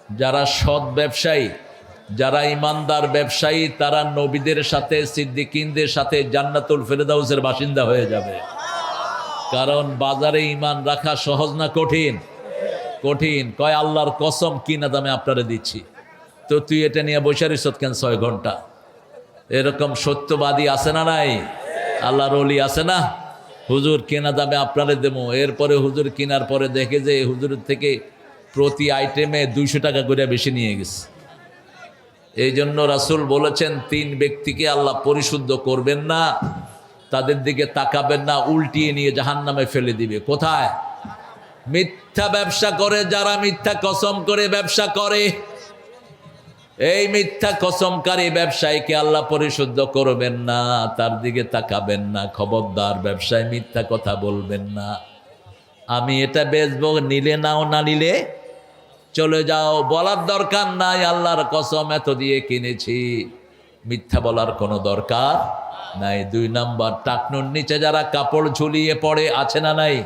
যারা সৎ ব্যবসায়ী, যারা ইমানদার ব্যবসায়ী, তারা নবীদের সাথে সিদ্দিকিনদের সাথে জান্নাতুল ফেরদাউসের বাসিন্দা হয়ে যাবে। কারণ বাজারে ইমান রাখা সহজ না কঠিন? কঠিন। কয় আল্লাহর কসম কিনা দামে আপনারা দিচ্ছি। তো তুই এটা নিয়ে বসে রিস কেন 6 ঘন্টা? এরকম সত্যবাদী আছে না নাই? আল্লাহর ওলি আছে না? হুজুর কেনা দামে আপনারা দেবো। এরপরে হুজুর কেনার পরে দেখে যে হুজুরের থেকে প্রতি আইটেমে 200 টাকা করে বেশি নিয়ে গেছে। এই জন্য রাসূল বলেছেন 3 ব্যক্তিকে আল্লাহ পরিশুদ্ধ করবেন না, তাদের দিকে তাকাবেন না, উল্টিয়ে নিয়ে জাহান্নামে ফেলে দিবে। কোথায়? মিথ্যা ব্যবসা করে যারা মিথ্যা কসম করে ব্যবসা করে, এই মিথ্যা কসমকারী ব্যবসায়ীকে আল্লাহ পরিশুদ্ধ করবেন না, তার দিকে তাকাবেন না। খবরদার, ব্যবসায় মিথ্যা কথা বলবেন না। আমি এটা বেচবো, নিলে নাও, না নিলে চলে যাও, বলার দরকার নাই আল্লাহর কসম এত দিয়ে কিনেছি। মিথ্যা বলার কোনো দরকার নাই। 2 নাম্বার, টাকনুর নিচে যারা কাপড় ঝুলিয়ে পড়ে, আছে না নাই?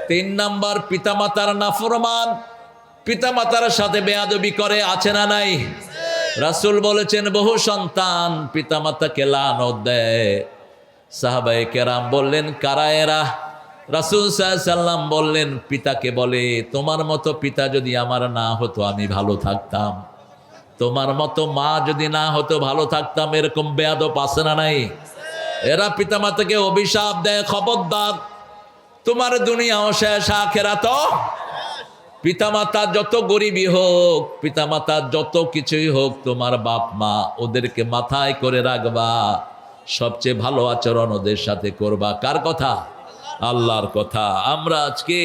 3 নাম্বার, পিতামাতার নাফরমান, পিতামাতার সাথে বেয়াদবি করে, আছে না নাই? রাসূল বলেছেন বহু সন্তান পিতামাতাকে লানত দেয়। সাহাবায়ে কেরাম বললেন কারা এরা? রাসূল সাল্লাল্লাহু আলাইহি সাল্লাম বললেন পিতাকে বলে, তোমার মতো পিতা যদি আমার না হতো আমি ভালো থাকতাম, তোমার মতো মা যদি না হতো ভালো থাকতাম। এরকম বেয়াদব আছে না নাই? এরা পিতামাতাকে অভিশাপ দেয়। খবরদার, তোমার দুনিয়াও শেষ, আখিরাতও। পিতামাতা যত গরিবই হোক, পিতামাতা যত কিছুই হোক, তোমার বাপ মা, ওদেরকে মাথায় করে রাখবা। সবচেয়ে ভালো আচরণ ওদের সাথে করবা। কার কথা? আল্লাহর কথা। আমরা আজকে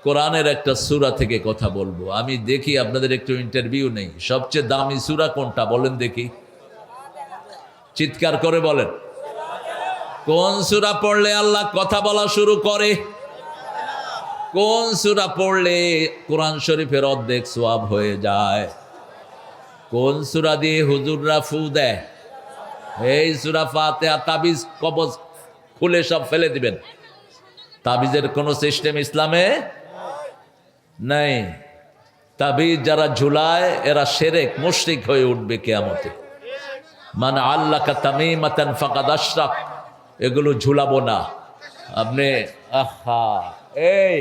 কোরআনের একটা সূরা থেকে কথা বলবো। আমি দেখি আপনাদের একটু ইন্টারভিউ নেই। সবচেয়ে দামি সূরা কোনটা বলেন দেখি, চিৎকার করে বলেন। কোন সূরা পড়লে আল্লাহ কথা বলা শুরু করে? কোন সূরা পড়লে কোরআন শরীফের অর্ধেক সওয়াব হয়ে যায়? কোন সূরা দিয়ে হুজুররা ফু দেয়? এই সূরা ফাতিহা। তাবিজ কবজ খুলে সব ফেলে দিবেন। তাবিজের কোনো সিস্টেম ইসলামে নাই। তাবিজ যারা ঝুলায় এরা শিরক মুশরিক হয়ে উঠবে কিয়ামতে। মান আল্লাকা তামিমাতান ফাকাদ আশরাক। এগুলো ঝুলাবো না। আপনি আহা, এই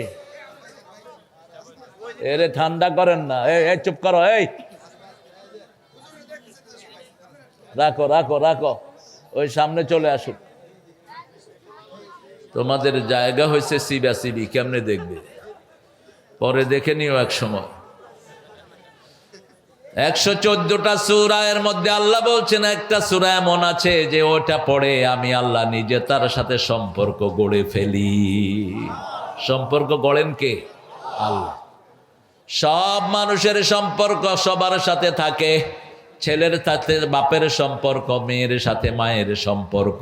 এরে ঠান্ডা করেন না। এই চুপ করো, এই রাখো রাখো রাখো, ওই সামনে চলে আসুক। তোমাদের জায়গা হয়েছে সিবাসিবি, কেমনে দেখবে? পরে দেখে নিও এক সময়। 114টা সূরা, এর মধ্যে আল্লাহ বলছেন একটা সূরা এমন আছে যে ওটা পড়ে আমি আল্লাহ নিজে তার সাথে সম্পর্ক গড়ে ফেলি। সম্পর্ক গড়েন কে? আল্লাহ। সব মানুষের সম্পর্ক সবার সাথে থাকে। ছেলের সাথে বাপের সম্পর্ক, মেয়ের সাথে মায়ের সম্পর্ক।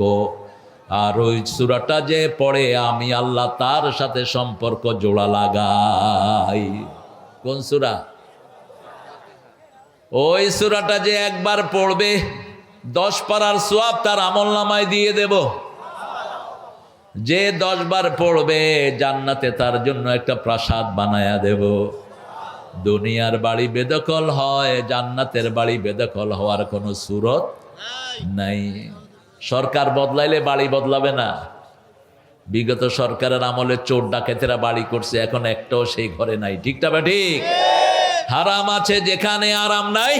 আর ওই সূরাটা যে পড়ে আমি আল্লাহ তার সাথে সম্পর্ক জোড়া লাগাই। কোন সূরা? ওই সূরাটা যে একবার পড়বে 10 পারার সওয়াব তার আমলনামায় দিয়ে দেব। যে 10 বার পড়বে জান্নাতে তার জন্য একটা প্রাসাদ বানায়া দেব। দুনিয়ার বাড়ি বেদখল হয়, জান্নাতের বাড়ি বেদখল হওয়ার কোনো সুরত নাই। সরকার বদলাইলে বাড়ি বদলাবে না। বিগত সরকারের আমলে চোর ডাকাতেরা বাড়ি করছে, এখন একটাও সেই ঘরে নাই। ঠিকটা বা ঠিক? হারাম আছে যেখানে আরাম নাই,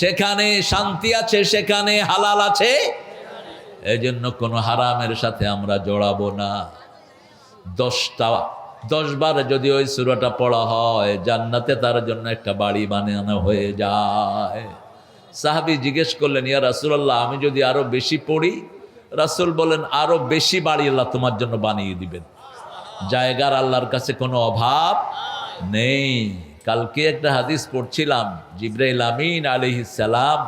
সেখানে শান্তি আছে, সেখানে হালাল আছে। এই জন্য কোনো হারামের সাথে আমরা জড়াবো না। 10 বার যদি ওই সূরাটা পড়া হয় জান্নাতে তার জন্য একটা বাড়ি বানানো হয়ে যায়। সাহাবী জিজ্ঞেস করলেন, ইয়া রাসূলুল্লাহ, আমি যদি আরো বেশি পড়ি? রাসূল বলেন, আরো বেশি বাড়ি আল্লাহ তোমার জন্য বানিয়ে দিবেন। জায়গার আল্লাহর কাছে কোনো অভাব নেই। কালকে একটা হাদিস পড়ছিলাম, জিবরাইল আমিন আলাইহিস সালাম,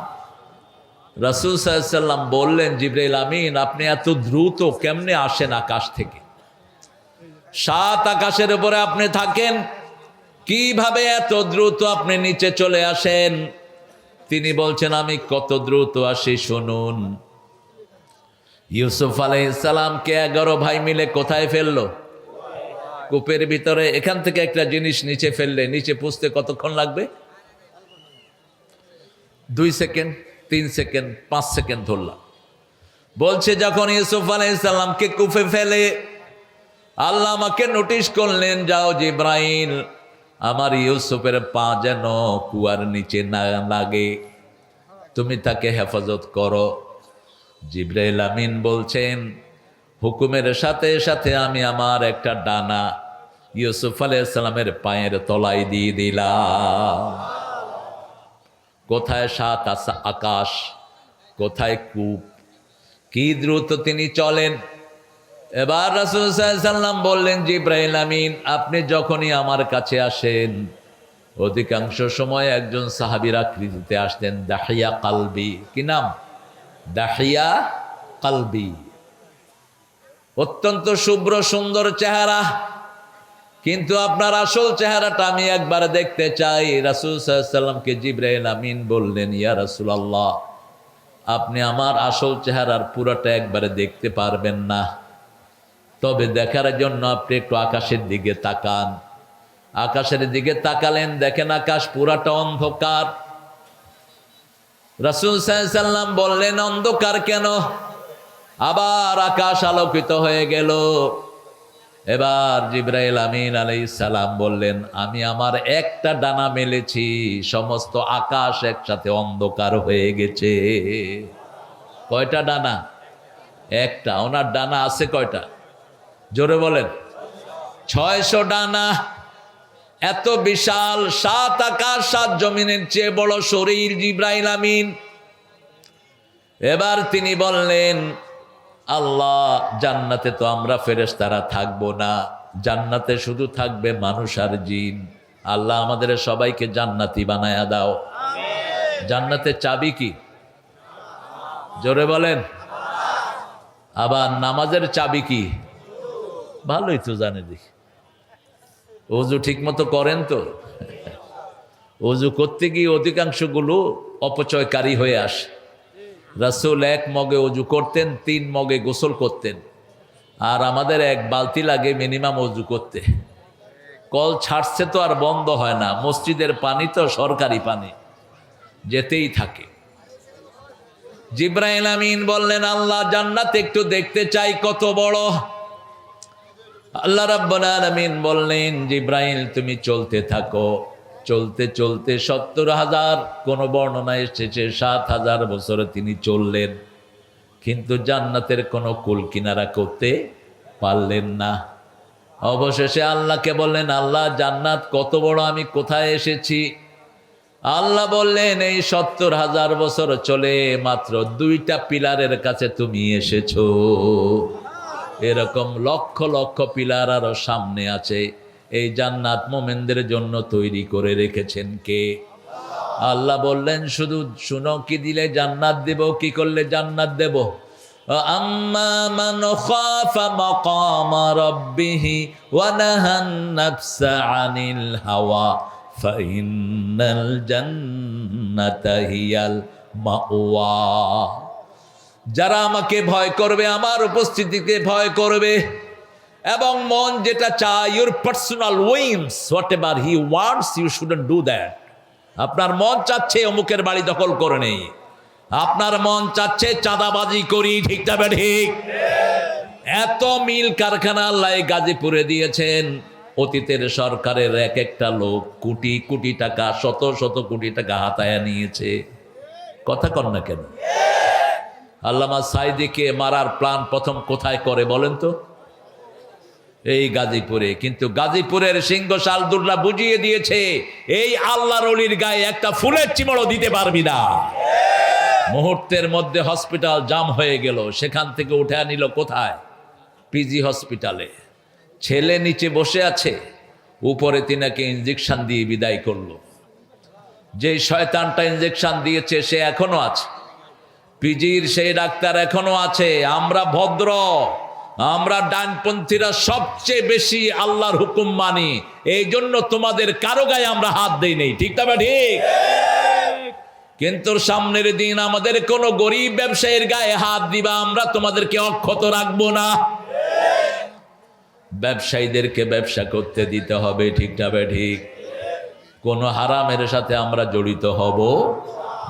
রাসূল সাল্লাল্লাহু আলাইহি সাল্লাম বললেন, জিবরাইল আমিন আপনি এত দ্রুত কেমনে আসেন আকাশ থেকে? 7 আকাশের উপরে আপনি থাকেন, কিভাবে এত দ্রুত আপনি নিচে চলে আসেন? তিনি বলছেন, আমি কত দ্রুত আসি শুনুন। ইউসুফ আলাইহিস সালামকে 11 ভাই মিলে কোথায় ফেললো? কূপের ভিতরে এখান থেকে একটা জিনিস নিচে ফেললে নিচে পুষতে কতক্ষণ লাগবে? 2 সেকেন্ড, 3 সেকেন্ড, 5 সেকেন্ড ধরলাম। বলছে যখন ইউসুফ আলাইহিস সালামকে কূপে ফেলে আল্লাহ আমাকে নোটিশ করলেন, যাও জিব্রাইল, আমার ইউসুফের পা যেন কুয়ার নিচে না লাগে, তুমি তাকে হেফাজত করো। জিব্রাইল আমিন বলছেন, হুকুমের সাথে সাথে আমি আমার একটা ডানা ইউসুফ আলাইহিস সালামের পায়ের তলায় দিয়ে দিলাম। কোথায় 7 আকাশ, কোথায় কূপ, কি দ্রুত তিনি চলেন। এবার রাসূল সাল্লাল্লাহু আলাইহি ওয়াসাল্লাম বললেন, জিব্রাইল আমিন, আপনি যখনই আমার কাছে আসেন অধিকাংশ সময় একজন সাহাবীর আকৃতিতে আসতেন, দাহিয়া কালবি। কি নাম? দাহিয়া কালবি। অত্যন্ত শুভ্র সুন্দর চেহারা, কিন্তু আপনার আসল চেহারাটা আমি একবার দেখতে চাই। রাসূল সাল্লাল্লাহু আলাইহি ওয়াসাল্লামকে জিব্রাইল আমিন বললেন, ইয়া রাসূলুল্লাহ, আপনি আমার আসল চেহারার পুরোটা একবারে দেখতে পারবেন না, তবে দেখার জন্য আপনি একটু আকাশের দিকে তাকান। আকাশের দিকে তাকালেন, দেখেন আকাশ পুরাটা অন্ধকার। রাসূল সাল্লাল্লাহু আলাইহি ওয়াসাল্লাম বললেন, অন্ধকার কেন? আবার আকাশ আলোকিত হয়ে গেল। এবার জিব্রাইল আমিন আলাইহিস সালাম বললেন, আমি আমার একটা ডানা মেলেছি, সমস্ত আকাশ একসাথে অন্ধকার হয়ে গেছে। কয়টা ডানা? একটা। ওনার ডানা আছে কয়টা? জোরে বলেন। 600 ডানা। এত বিশাল 7 আকাশ 7 জমিনের চেয়ে বড় শরীর জিব্রাইল আমিন। এবার তিনি বললেন, আল্লাহ, জান্নাতে তো আমরা ফেরেশতারা থাকবো না, জান্নাতে শুধু থাকবে মানুষ আর জিন। আল্লাহ আমাদের সবাইকে জান্নাতি বানায়া দাও। জান্নাতের চাবি কি? জোরে বলেন। আবার নামাজের চাবি কি? ভালোই তো জানে দেখি। ওযু ঠিক মতো করেন তো? ওযু করতে গিয়ে অধিকাংশগুলো অপচয়কারী হয়ে আসে। রাসূল 1 মগে ওযু করতেন, 3 মগে গোসল করতেন, আর আমাদের 1 বালতি লাগে মিনিমাম ওযু করতে। কল ছাড়ছে তো আর বন্ধ হয় না, মসজিদের পানি তো সরকারি পানি, যেতেই থাকে। জিব্রাইল আমিন বললেন, আল্লাহ, জান্নাত একটু দেখতে চাই কত বড়। আল্লাহ রাব্বুল আলামিন বললেন, জিব্রাইল তুমি চলতে থাকো। চলতে চলতে 70,000, কোন বর্ণনা এসেছে 7,000 বছরে তিনি চললেন, কিন্তু জান্নাতের কোনো কুল কিনারা করতে পারলেন না। অবশেষে আল্লাহকে বললেন, আল্লাহ, জান্নাত কত বড়, আমি কোথায় এসেছি? আল্লাহ বললেন, এই 70,000 বছর চলে মাত্র 2টা পিলারের কাছে তুমি এসেছো। এরকম লক্ষ লক্ষ পিলার আরো সামনে আছে। এই জান্নাত মোমেনদের জন্য তৈরি করে রেখেছেন কে? আল্লাহ বললেন, শুধু শুনো, কি দিলে জান্নাত দেব, কি করলে জান্নাত দেব? আম্মা মান খাফা মাকামা রাব্বিহি ওয়া নাহান নাফসা আনিল হাওয়া ফাইন্নাল জান্নাতা হিয়াল মাওয়া। যারা আমাকে ভয় করবে, আমার উপস্থিতিকে ভয় করবে, এবং মন যেটা চায়, your personal whims, whatever he wants, you shouldn't do that. আপনার মন চাচ্ছে অমুকের বাড়ি দখল করে নেই, আপনার মন চাচ্ছে চাঁদাবাজি করি, ঠিক না ঠিক? এত মিল কারখানা আল্লাহ গাজীপুরে দিয়েছেন। অতীতের সরকারের এক একটা লোক কোটি কোটি টাকা, শত শত কোটি টাকা হাতায়া নিয়েছে। কথা কন না কেন? আল্লামা সাইদিকে মারার প্ল্যান প্রথম কোথায় করে বলেন তো? এই গাজীপুরে। কিন্তু গাজীপুরের সিংহ শালদুল্লাহ বুঝিয়ে দিয়েছে, এই আল্লাহর ওলির গায়ে একটা ফুলের চিমড়ও দিতে পারবি না। মুহূর্তের মধ্যে হসপিটাল জাম হয়ে গেল। সেখান থেকে উঠে আনিল কোথায়? পিজি হসপিটালে। ছেলে নিচে বসে আছে, উপরে তিনাকে ইঞ্জেকশন দিয়ে বিদায় করলো। যে শয়তানটা ইঞ্জেকশন দিয়েছে সে এখনো আছে, পিজির সেই ডাক্তার এখনো আছে। আমরা ভদ্র, আমরা ডানপন্থীরা সবচেয়ে বেশি আল্লাহর হুকুম মানি, এই জন্য তোমাদের কারো গায়ে আমরা হাত দেই নেই, ঠিক না ঠিক? কিন্তু সামনের দিন আমাদের কোন গরিব ব্যবসায়ীর গায়ে হাত দিবা, আমরা তোমাদেরকে অক্ষত রাখবো না। ব্যবসায়ীদেরকে ব্যবসা করতে দিতে হবে, ঠিক না ঠিক? কোনো হারামের সাথে আমরা জড়িত হব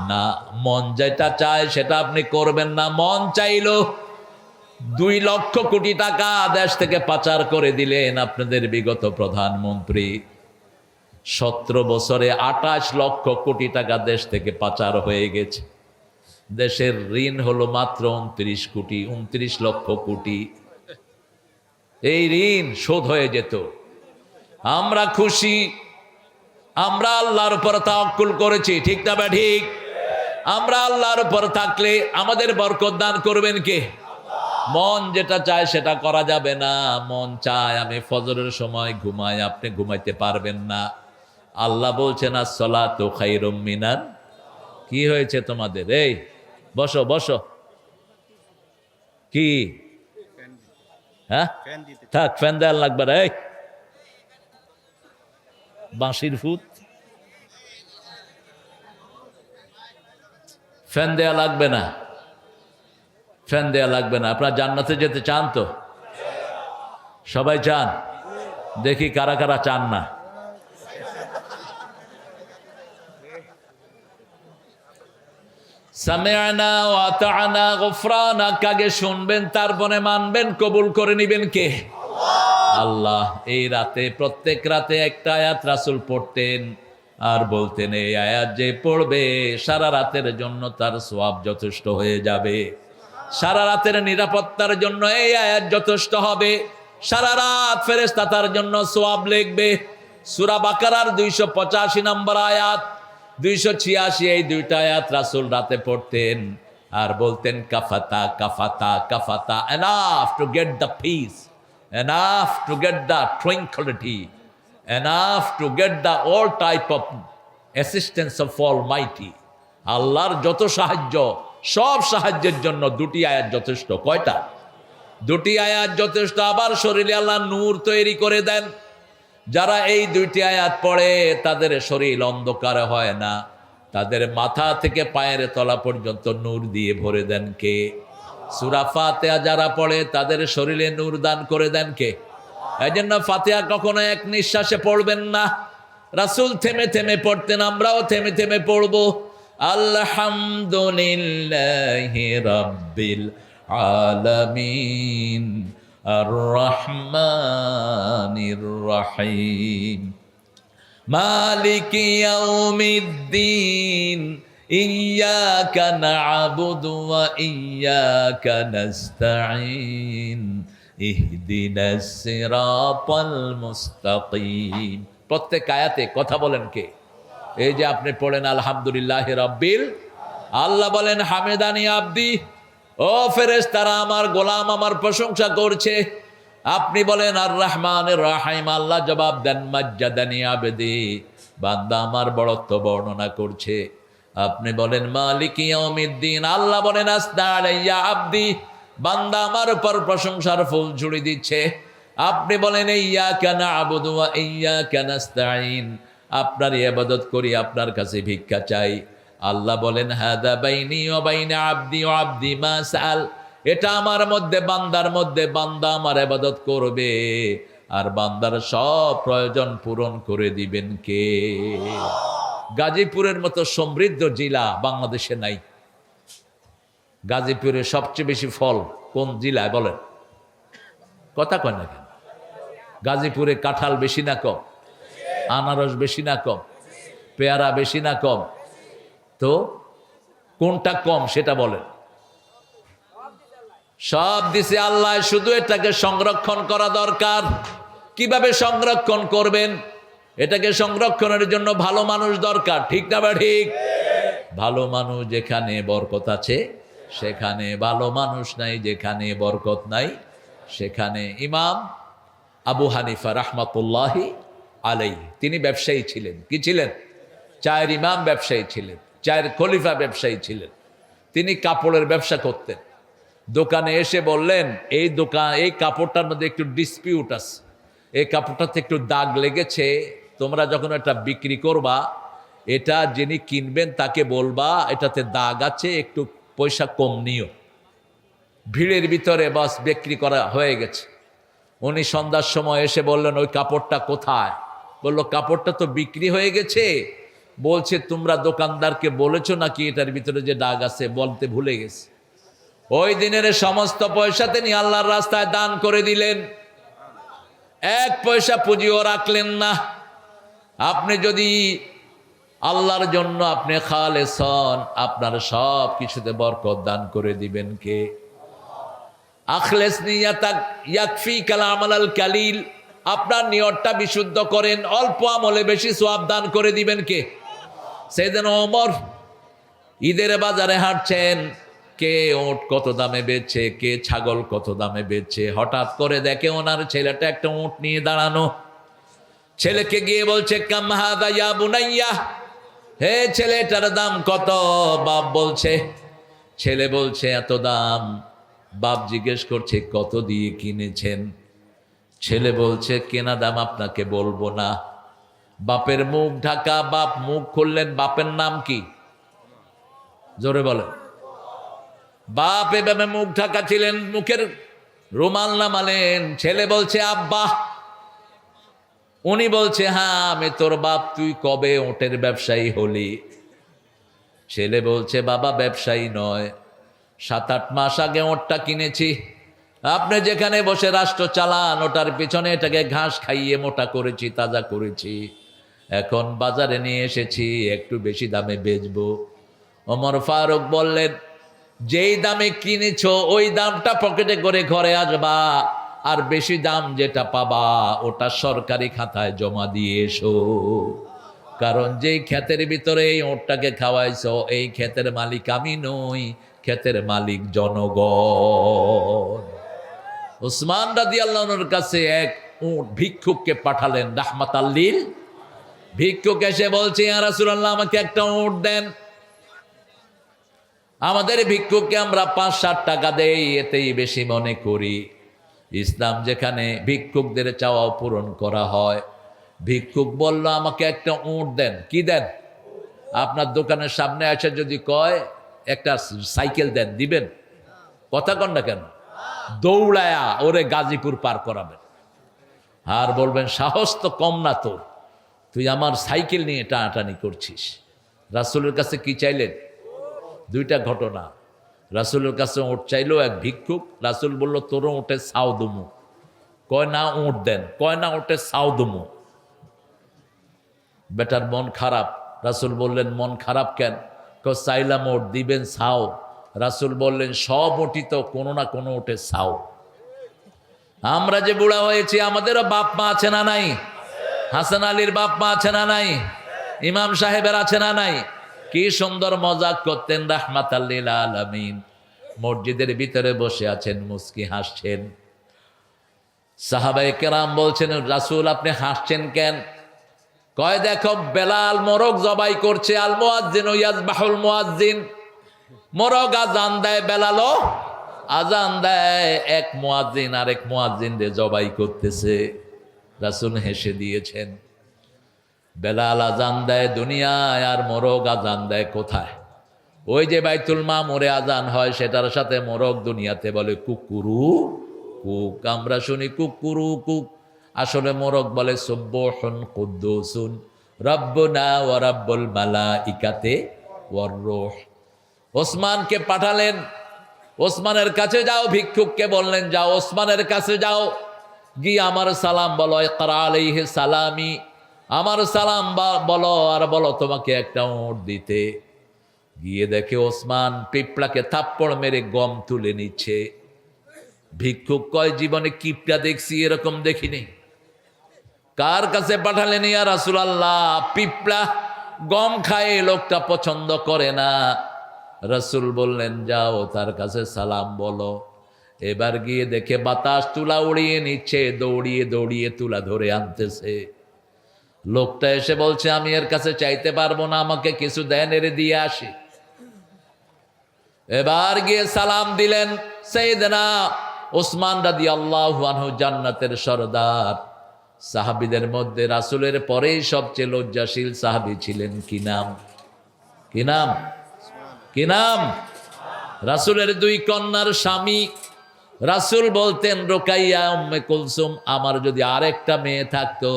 না। মন যেটা চায় সেটা আপনি করবেন না। মন চাইলো 2 লক্ষ কোটি টাকা দেশ থেকে পাচার করে দিলেন আপনাদের বিগত প্রধানমন্ত্রী। 17 বছরে 28 লক্ষ কোটি টাকা দেশ থেকে পাচার হয়ে গেছে। দেশের ঋণ হলো মাত্র 29 লক্ষ কোটি। এই ঋণ শোধ হয়ে যেত। আমরা খুশি, আমরা আল্লাহর উপর তাওয়াক্কুল করেছি, ঠিক না বা ঠিক? আমরা আল্লাহর উপর থাকলে আমাদের বরকত দান করবেন কে? মন যেটা চায় সেটা করা যাবে না। মন চায় আমি ফজরের সময় ঘুমাই, আপনি ঘুমাইতে পারবেন না। আল্লাহ বলছেন আসসালাতু খায়রুম মিনান। কি হয়েছে তোমাদের? এই বসো বসো। কি? হ্যাঁ, থাক, ফ্যান দেওয়ার লাগবে রে। বাঁশির ফুট, ফ্যান দেওয়া লাগবে না, ফ্যান দেওয়া লাগবে না। আপনারা জান্নাতে যেতে চান তো? সবাই চান? দেখি কারা কারা চান না। সামি'না ওয়া আতা'না গুফরানাক, আগে শুনবেন তারপরে মানবেন, কবুল করে নিবেন কে? আল্লাহ। এই রাতে, প্রত্যেক রাতে একটা আয়াত রাসূল পড়তেন আর বলতেন এই আয়াত যে পড়বে সারা রাতের জন্য তার সওয়াব যথেষ্ট হয়ে যাবে। সারা রাতের নিরাপত্তার জন্য এই আয়াত যথেষ্ট হবে। সারা রাত ফেরেশতা তার জন্য সওয়াব লিখবে। সূরা বাকারার 285 নম্বর আয়াত, 286, এই 2টা আয়াত রাসূল রাতে পড়তেন আর বলতেন কাফাতা কাফাতা কাফাতা, enough to get the peace, enough to get the tranquillity, enough to get the all type of assistance of Almighty. আল্লাহর যত সাহায্য, সব সাহায্যের জন্য 2টি আয়াত যথেষ্ট। কয়টা? 2টি আয়াত যথেষ্ট। আবার শরীরে আল্লাহ নূর তৈরি করে দেন। যারা এই 2টি আয়াত পড়ে তাদের শরীর অন্ধকার হয় না, তাদের মাথা থেকে পায়ের তলা পর্যন্ত নূর দিয়ে ভরে দেন কে? সূরা ফাতিহা যারা পড়ে তাদের শরীরে নূর দান করে দেন কে? এই জন্য ফাতিহা কখনো এক নিঃশ্বাসে পড়বেন না। রাসূল থেমে থেমে পড়তেন, আমরাও থেমে থেমে পড়বো। আলহামদুলিল্লাহি রাব্বিল আলামিন আর-রহমানির রহিম মালিকি ইয়াউমিদ্দিন ইয়্যাকা না'বুদু ওয়া ইয়্যাকা নাস্তাঈন ইহদিনাস সিরাতাল মুস্তাকিম। প্রত্যেক আয়াতে কথা বলেন কে? এই যে আপনি পড়েন আলহামদুলিল্লাহি রাব্বিল, আল্লাহ বলেন হামেদানি আব্দি, ও ফেরেশতারা আমার গোলাম আমার প্রশংসা করছে। আপনি বলেন আর রহমানির রহিম, আল্লাহ জবাব দেন মাজ্জাদানি আবদি, বান্দা আমার বড়ত্ব বর্ণনা করছে। আপনি বলেন মালিকি ইয়াউমিদ্দিন, আল্লাহ বলেন আসনা আলাইয়া আবদি, বান্দা আমার উপর প্রশংসার ফুল ঝুড়ি দিচ্ছে। আপনি বলেন ইয়্যাকা না'বুদু ওয়া ইয়্যাকা নাস্তাঈন, আপনার ইবাদত করি, আপনার কাছে ভিক্ষা চাই। আল্লাহ বলেন হাদা বাইনি ওয়া বাইনা আবদি ওয়া আবদি মা সাআল, এটা আমার মধ্যে বান্দার মধ্যে, বান্দা আমার ইবাদত করবে আর বান্দার সব প্রয়োজন পূরণ করে দিবেন কে? গাজীপুরের মতো সমৃদ্ধ জেলা বাংলাদেশে নাই। গাজীপুরে সবচেয়ে বেশি ফল কোন জেলায় বলেন? কথা কয় না কেন? গাজীপুরে কাঁঠাল বেশি না কম? আনারস বেশি না কম? পেয়ারা বেশি না কম? তো কোনটা কম সেটা বলেন? সব দিছে আল্লাহ, শুধু এটাকে সংরক্ষণ করা দরকার। কিভাবে সংরক্ষণ করবেন? এটাকে সংরক্ষণের জন্য ভালো মানুষ দরকার, ঠিক না বা ঠিক? ভালো মানুষ যেখানে বরকত আছে সেখানে, ভালো মানুষ নাই যেখানে বরকত নাই সেখানে। ইমাম আবু হানিফা রাহমাতুল্লাহি আলাইহি, তিনি ব্যবসায়ী ছিলেন। কি ছিলেন? চায়ের ইমাম ব্যবসায়ী ছিলেন, চায়ের খলিফা ব্যবসায়ী ছিলেন। তিনি কাপড়ের ব্যবসা করতেন। দোকানে এসে বললেন এই দোকান, এই কাপড়টার মধ্যে একটু ডিসপিউট আছে, এই কাপড়টাতে একটু দাগ লেগেছে, তোমরা যখন এটা বিক্রি করবা এটা যিনি কিনবেন তাকে বলবা এটাতে দাগ আছে, একটু পয়সা কম নিও। ভিড়ের ভিতরে বাস বিক্রি করা হয়ে গেছে। উনি সন্ধ্যার সময় এসে বললেন, ওই কাপড়টা কোথায়? বলল, কাপড়টা তো বিক্রি হয়ে গেছে। বলছে, তোমরা দোকানদারকে বলেছো নাকি এটার ভিতরে যে দাগ আছে? বলতে ভুলে গেছে। ওই দিনের সমস্ত পয়সা তিনি আল্লাহর রাস্তায় দান করে দিলেন, এক পয়সা পুঁজিও রাখলেন না। আপনি যদি আল্লাহর জন্য আপনি খালেস হন, আপনার সব কিছুতে বরকত দান করে দিবেন কে? আখলেস নিয়াতাক ইয়াকফিকাল আমালাল কালিল, আপনার নিয়তটা বিশুদ্ধ করেন, অল্প আমলে বেশি সওয়াব দান করে দিবেন কে? সেদিন ওমর ঈদের বাজারে হাঁটছেন, কে ওট কত দামে বেচছে, কে ছাগল কত দামে বেচছে। হঠাৎ করে দেখে ওনার ছেলেটা একটা উট নিয়ে দাঁড়ানো। ছেলেকে গিয়ে বলছে, কাম হাদা ইয়া বুনাইয়া, হে ছেলেটার দাম কত? বাপ বলছে, ছেলে বলছে এত দাম। বাপ জিজ্ঞেস করছে, কত দিয়ে কিনেছেন? ছেলে বলছে, কেনা দাম আপনাকে বলবো না। বাপের মুখ ঢাকা, বাপ মুখ খুললেন। বাপের নাম কি? জোরে বলেন। বাপ এভাবে মুখ ঢাকা ছিলেন, মুখের রুমাল নামালেন। ছেলে বলছে, আব্বা। উনি বলছে, হ্যাঁ আমি তোর বাপ। তুই কবে ওটের ব্যবসায়ী হলি? ছেলে বলছে, বাবা ব্যবসায়ী নয়, 7-8 মাস আগে ওটটা কিনেছি। আপনি যেখানে বসে রাষ্ট্র চালান, ওটার পিছনে এটাকে ঘাস খাইয়ে মোটা করেছি, তাজা করেছি। এখন বাজারে নিয়ে এসেছি, একটু বেশি দামে বেচবো। ওমর ফারুক বললেন, যেই দামে কিনেছ ওই দামটা পকেটে করে ঘরে আসবা, আর বেশি দাম যেটা পাবা ওটা সরকারি খাতায় জমা দিয়ে এসো। কারণ যেই ক্ষেতের ভিতরে এই ওটটাকে খাওয়াইছো, এই ক্ষেতের মালিক আমি নই, ক্ষেতের মালিক জনগণ। উসমান রাদিয়াল্লাহু আনহুর কাছে এক উট ভিক্ষুককে পাঠালেন রাহমাতাল লিল। ভিক্ষুক এসে বলছে, ইয়া রাসূলুল্লাহ, আমাকে একটা উট দেন। আমাদের ভিক্ষুককে আমরা 5-7 টাকা দেই, এতেই বেশি মনে করি। ইসলাম যেখানে ভিক্ষুকদের চাওয়া পূরণ করা হয়। ভিক্ষুক বলল, আমাকে একটা উট দেন। কি দেন? আপনার দোকানের সামনে এসে যদি কয় একটা সাইকেল দেন, দিবেন? কথা কন না কেন? দৌড়ায়া ওরে গাজীপুর পার করাবেন, আর বলবেন, সাহস তো কম না তোর, তুই আমার সাইকেল নিয়ে টানাটানি করছিস। রাসূলের কাছে কি চাইলেন? 2টা ঘটনা। রাসূলের কাছে উট চাইলো এক ভিক্ষুক। রাসূল বলল, তোরও উঠে ছাও দুমু। কয় না, উট দেন। কয় না, উঠে ছাও দুমু। বেটার মন খারাপ। রাসূল বললেন, মন খারাপ কেন? চাইলাম ওট, দিবেন ছাও। রাসূল বললেন, সব উঠি তো কোনো না কোনো উঠে ছাও। আমরা যে বুড়া হয়েছি, আমাদেরও বাপ মা আছে না নাই? হাসান আলীর বাপ মা আছে না নাই? ইমাম সাহেবের আছে না নাই? কি সুন্দর মজাক করতেন রাহমাতাল লিল আলামিন। মসজিদের ভিতরে বসে আছেন, মুস্কি হাসছেন। সাহাবায়ে কেরাম বলছেন, রাসূল আপনি হাসছেন কেন? কয়, দেখো বেলাল মোরগ জবাই করছে। আল মুয়াজ্জিন ইয়াজবাহুল মুয়াজ্জিন, মোরগ আজান দেয়, বেলালও আজান দেয়। এক মুয়াজ্জিন আরেক মুয়াজ্জিন রে জবাই করতেছে। রাসূল হেসে দিয়েছেন। বেলাল আজান দেয় দুনিয়ায়, আর মোরগ আজান দেয় কোথায়? ওই যে বাইতুল মামুরে আজান হয়, সেটার সাথে মোরগ দুনিয়াতে বলে কুকুরু কুক। আমরা শুনি কুকুরু কুক, আসলে মোরগ বলে সুবহুন কুদ্দুসুন রব্বুনা ওয়া রাব্বুল মালাইকাতি ওয়ার রূহ। ওসমানকে পাঠালেন, ওসমানের কাছে যাও। ভিক্ষুককে বললেন, যাও ওসমানের কাছে যাও, গিয়ে আমার সালাম বলো, ইকরা আলাইহি সালামি, আমার সালাম বলো, আর বলো তোমাকে একটা উট দিতে। গিয়ে দেখে ওসমান পিঁপড়াকে থাপ্পড় মেরে গম তুলে নিচ্ছে। ভিক্ষুক কয়, জীবনে কিপটা দেখছি, এরকম দেখিনি। কার কাছে পাঠালেন ইয়া রাসূলুল্লাহ? পিঁপড়া গম খায়, লোকটা পছন্দ করে না। রাসূল বললেন, যাও তার কাছে সালাম বলো। এবার গিয়ে দেখে বাতাস তুলা উড়িয়ে নিচ্ছে, দৌড়িয়ে দৌড়িয়ে তুলা ধরে আনতেছে। লোকটা এসে বলছে, আমি এর কাছে চাইতে পারবো না, আমাকে কিছু দেন, এর দিয়ে আসি। এবার গিয়ে সালাম দিলেন সাইয়েদনা ওসমান রাদিয়াল্লাহু আনহু, জান্নাতের সরদার। সাহাবীদের মধ্যে রাসূলের পরেই সবচেয়ে লজ্জাশীল সাহাবী ছিলেন। কি নাম? কি নাম? কি নাম? রাসূলের 2 কন্যার স্বামী রাসূল বলতেন রুকাইয়া উম্মে কুলসুম আমার যদি আরেকটা মেয়ে থাকতো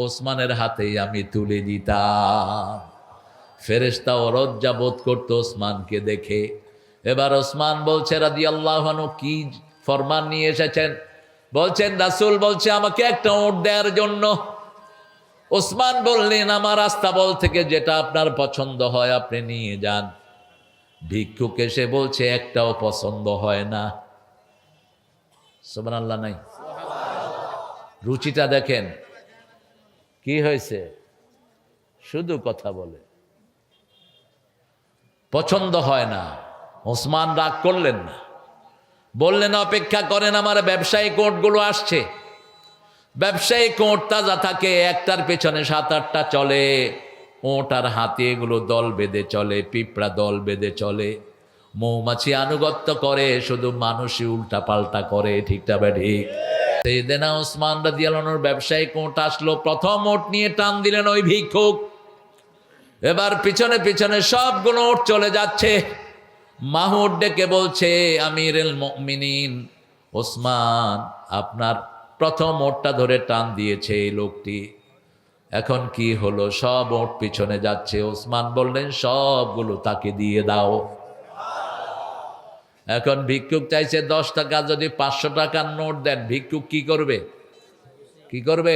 ওসমানের হাতেই আমি তুলে দিতাম। ফেরেশতা লজ্জা বোধ করতো ওসমানকে দেখে। এবার ওসমান বলছে রাদিয়াল্লাহু আনহু কি ফরমান নিয়ে এসেছেন? বলছেন রাসূল বলছে আমাকে একটা উট দেওয়ার জন্য। ওসমান বললেন আমার আস্তাবল থেকে যেটা আপনার পছন্দ হয় আপনি নিয়ে যান। ভিক্ষুক এসে বলছে একটাও পছন্দ হয় না। সুবহানাল্লাহ নাই? রুচিটা দেখেন কি হয়েছে, শুধু কথা বলে, পছন্দ হয় না। ওসমান রাগ করলেন না, বললেন অপেক্ষা করেন আমার ব্যবসায়িক ওটগুলো আসছে। ব্যবসায়িক ওট তাজা থাকে, একটার পেছনে 7-8টা চলে। ওট আর হাতি এগুলো দল বেঁধে চলে, পিঁপড়া দল বেঁধে চলে, মৌমাছি আনুগত্য করে, শুধু মানুষই উল্টা পাল্টা করে। ঠিকটা বা ঠিক? সাইয়েদনা ওসমান রাদিয়াল্লাহু আনহুর ব্যবসায়িক ওট আসলো, প্রথম ওট নিয়ে টান দিলেন ওই ভিক্ষুক। এবার পিছনে পিছনে সবগুলো ওট চলে যাচ্ছে। মাহুদ ডেকে বলছে আমিরুল মুমিনিন ওসমান আপনার প্রথম ওটটা ধরে টান দিয়েছে এই লোকটি, এখন কি হলো? সব ওট পিছনে যাচ্ছে। ওসমান বললেন সবগুলো তাকে দিয়ে দাও। এখন ভিক্ষুক চাইছে 10 টাকা, যদি 500 টাকার নোট দেন ভিক্ষুক কি করবে? কি করবে?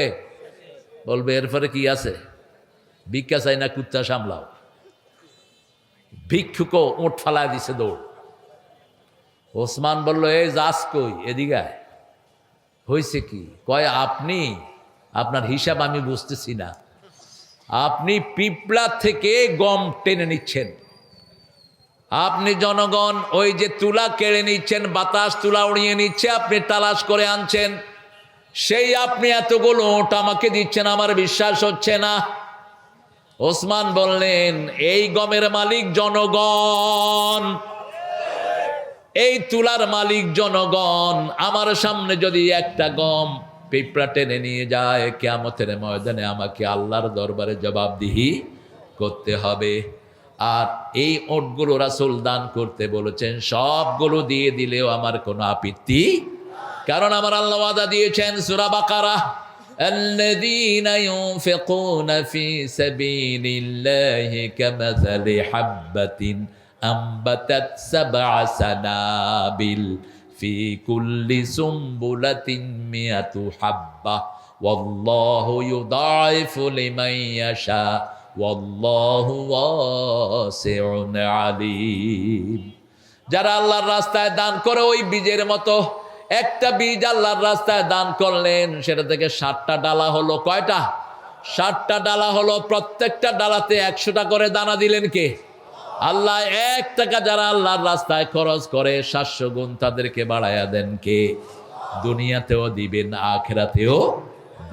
বলবে এরপরে কি আছে, ভিক্ষা চাই না কুত্তা সামলাও। ভিক্ষুকও ওট ফালায় দিছে দৌড়। ওসমান বলল এই যাস কই, এদিকে আয়। হয়েছে কি? কয় আপনি, আপনার হিসাব আমি বুঝতেছি না। আপনি পিঁপড়া থেকে গম টেনে নিচ্ছেন, আপনি জনগণ ওই যে তুলা কেড়ে নিচ্ছেন, বাতাস তুলা উড়িয়ে নিচ্ছে, আপনি তালাশ করে আনছেন, সেই আপনি এতগুলো ওট আমাকে দিচ্ছেন, আমার বিশ্বাস হচ্ছে না। ওসমান বললেন এই গমের মালিক জনগণ, এই তুলার মালিক জনগণ। আমার সামনে যদি একটা গম পিঁপড়া টেনে নিয়ে যায়, কিয়ামতের ময়দানে আমাকে আল্লাহর দরবারে জবাবদিহি করতে হবে। আর এই ওটগুলো রাসূল দান করতে বলেছেন, সবগুলো দিয়ে দিলেও আমার কোনো আপত্তি, কারণ আমার আল্লাহ ওয়াদা দিয়েছেন সূরা বাকারা আল্লাযীনা ইউনফিকুনা ফী সাবিলিল্লাহি কামাসালি হাববাতিন আম্বাতাত সাবআ সানাবিল ফি কুল্লি সুমবুলাতিন মিয়াতু হাব্বা ওয়াল্লাহু ইউদাইফু লিমান ইয়াশা ওয়াল্লাহু ওয়াসিউন আলীম। যারা আল্লাহর রাস্তায় দান করে ওই বীজের মতো, একটা বীজ আল্লাহর রাস্তায় দান করলেন, সেটা থেকে 60টা ডালা হলো। কয়টা? 60টা ডালা হলো। প্রত্যেকটা ডালাতে 100টা করে দানা দিলেন কে? আল্লাহ। 1 টাকা যারা আল্লাহর রাস্তায় খরচ করে 700 গুণ তাদেরকে বাড়ায়া দেন কে? দুনিয়াতেও দিবেন, আখিরাতেও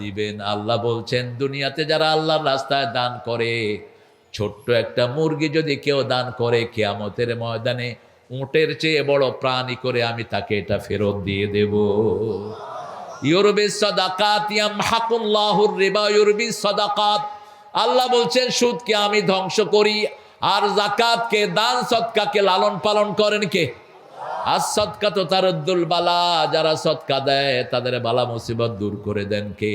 দিবেন। আল্লাহ বলছেন দুনিয়াতে যারা আল্লাহর রাস্তায় দান করে, ছোট্ট একটা মুরগি যদি কেউ দান করে, কিয়ামতের ময়দানে উটের চেয়ে বড় প্রাণী করে আমি তাকে এটা ফেরত দিয়ে দেব। ইউরবিস সাদাকাত ইয়ামহাকুল্লাহুর রিবা ইউরবিস সাদাকাত। আল্লাহ বলছেন সুদকে আমি ধ্বংস করি, আর যাকাতকে, দান সদকাকে লালন পালন করেন কে? আর সদকা তো তারুদ্দুল বালা, যারা সদকা দেয় তাদের বালা মুসিবত দূর করে দেন কে?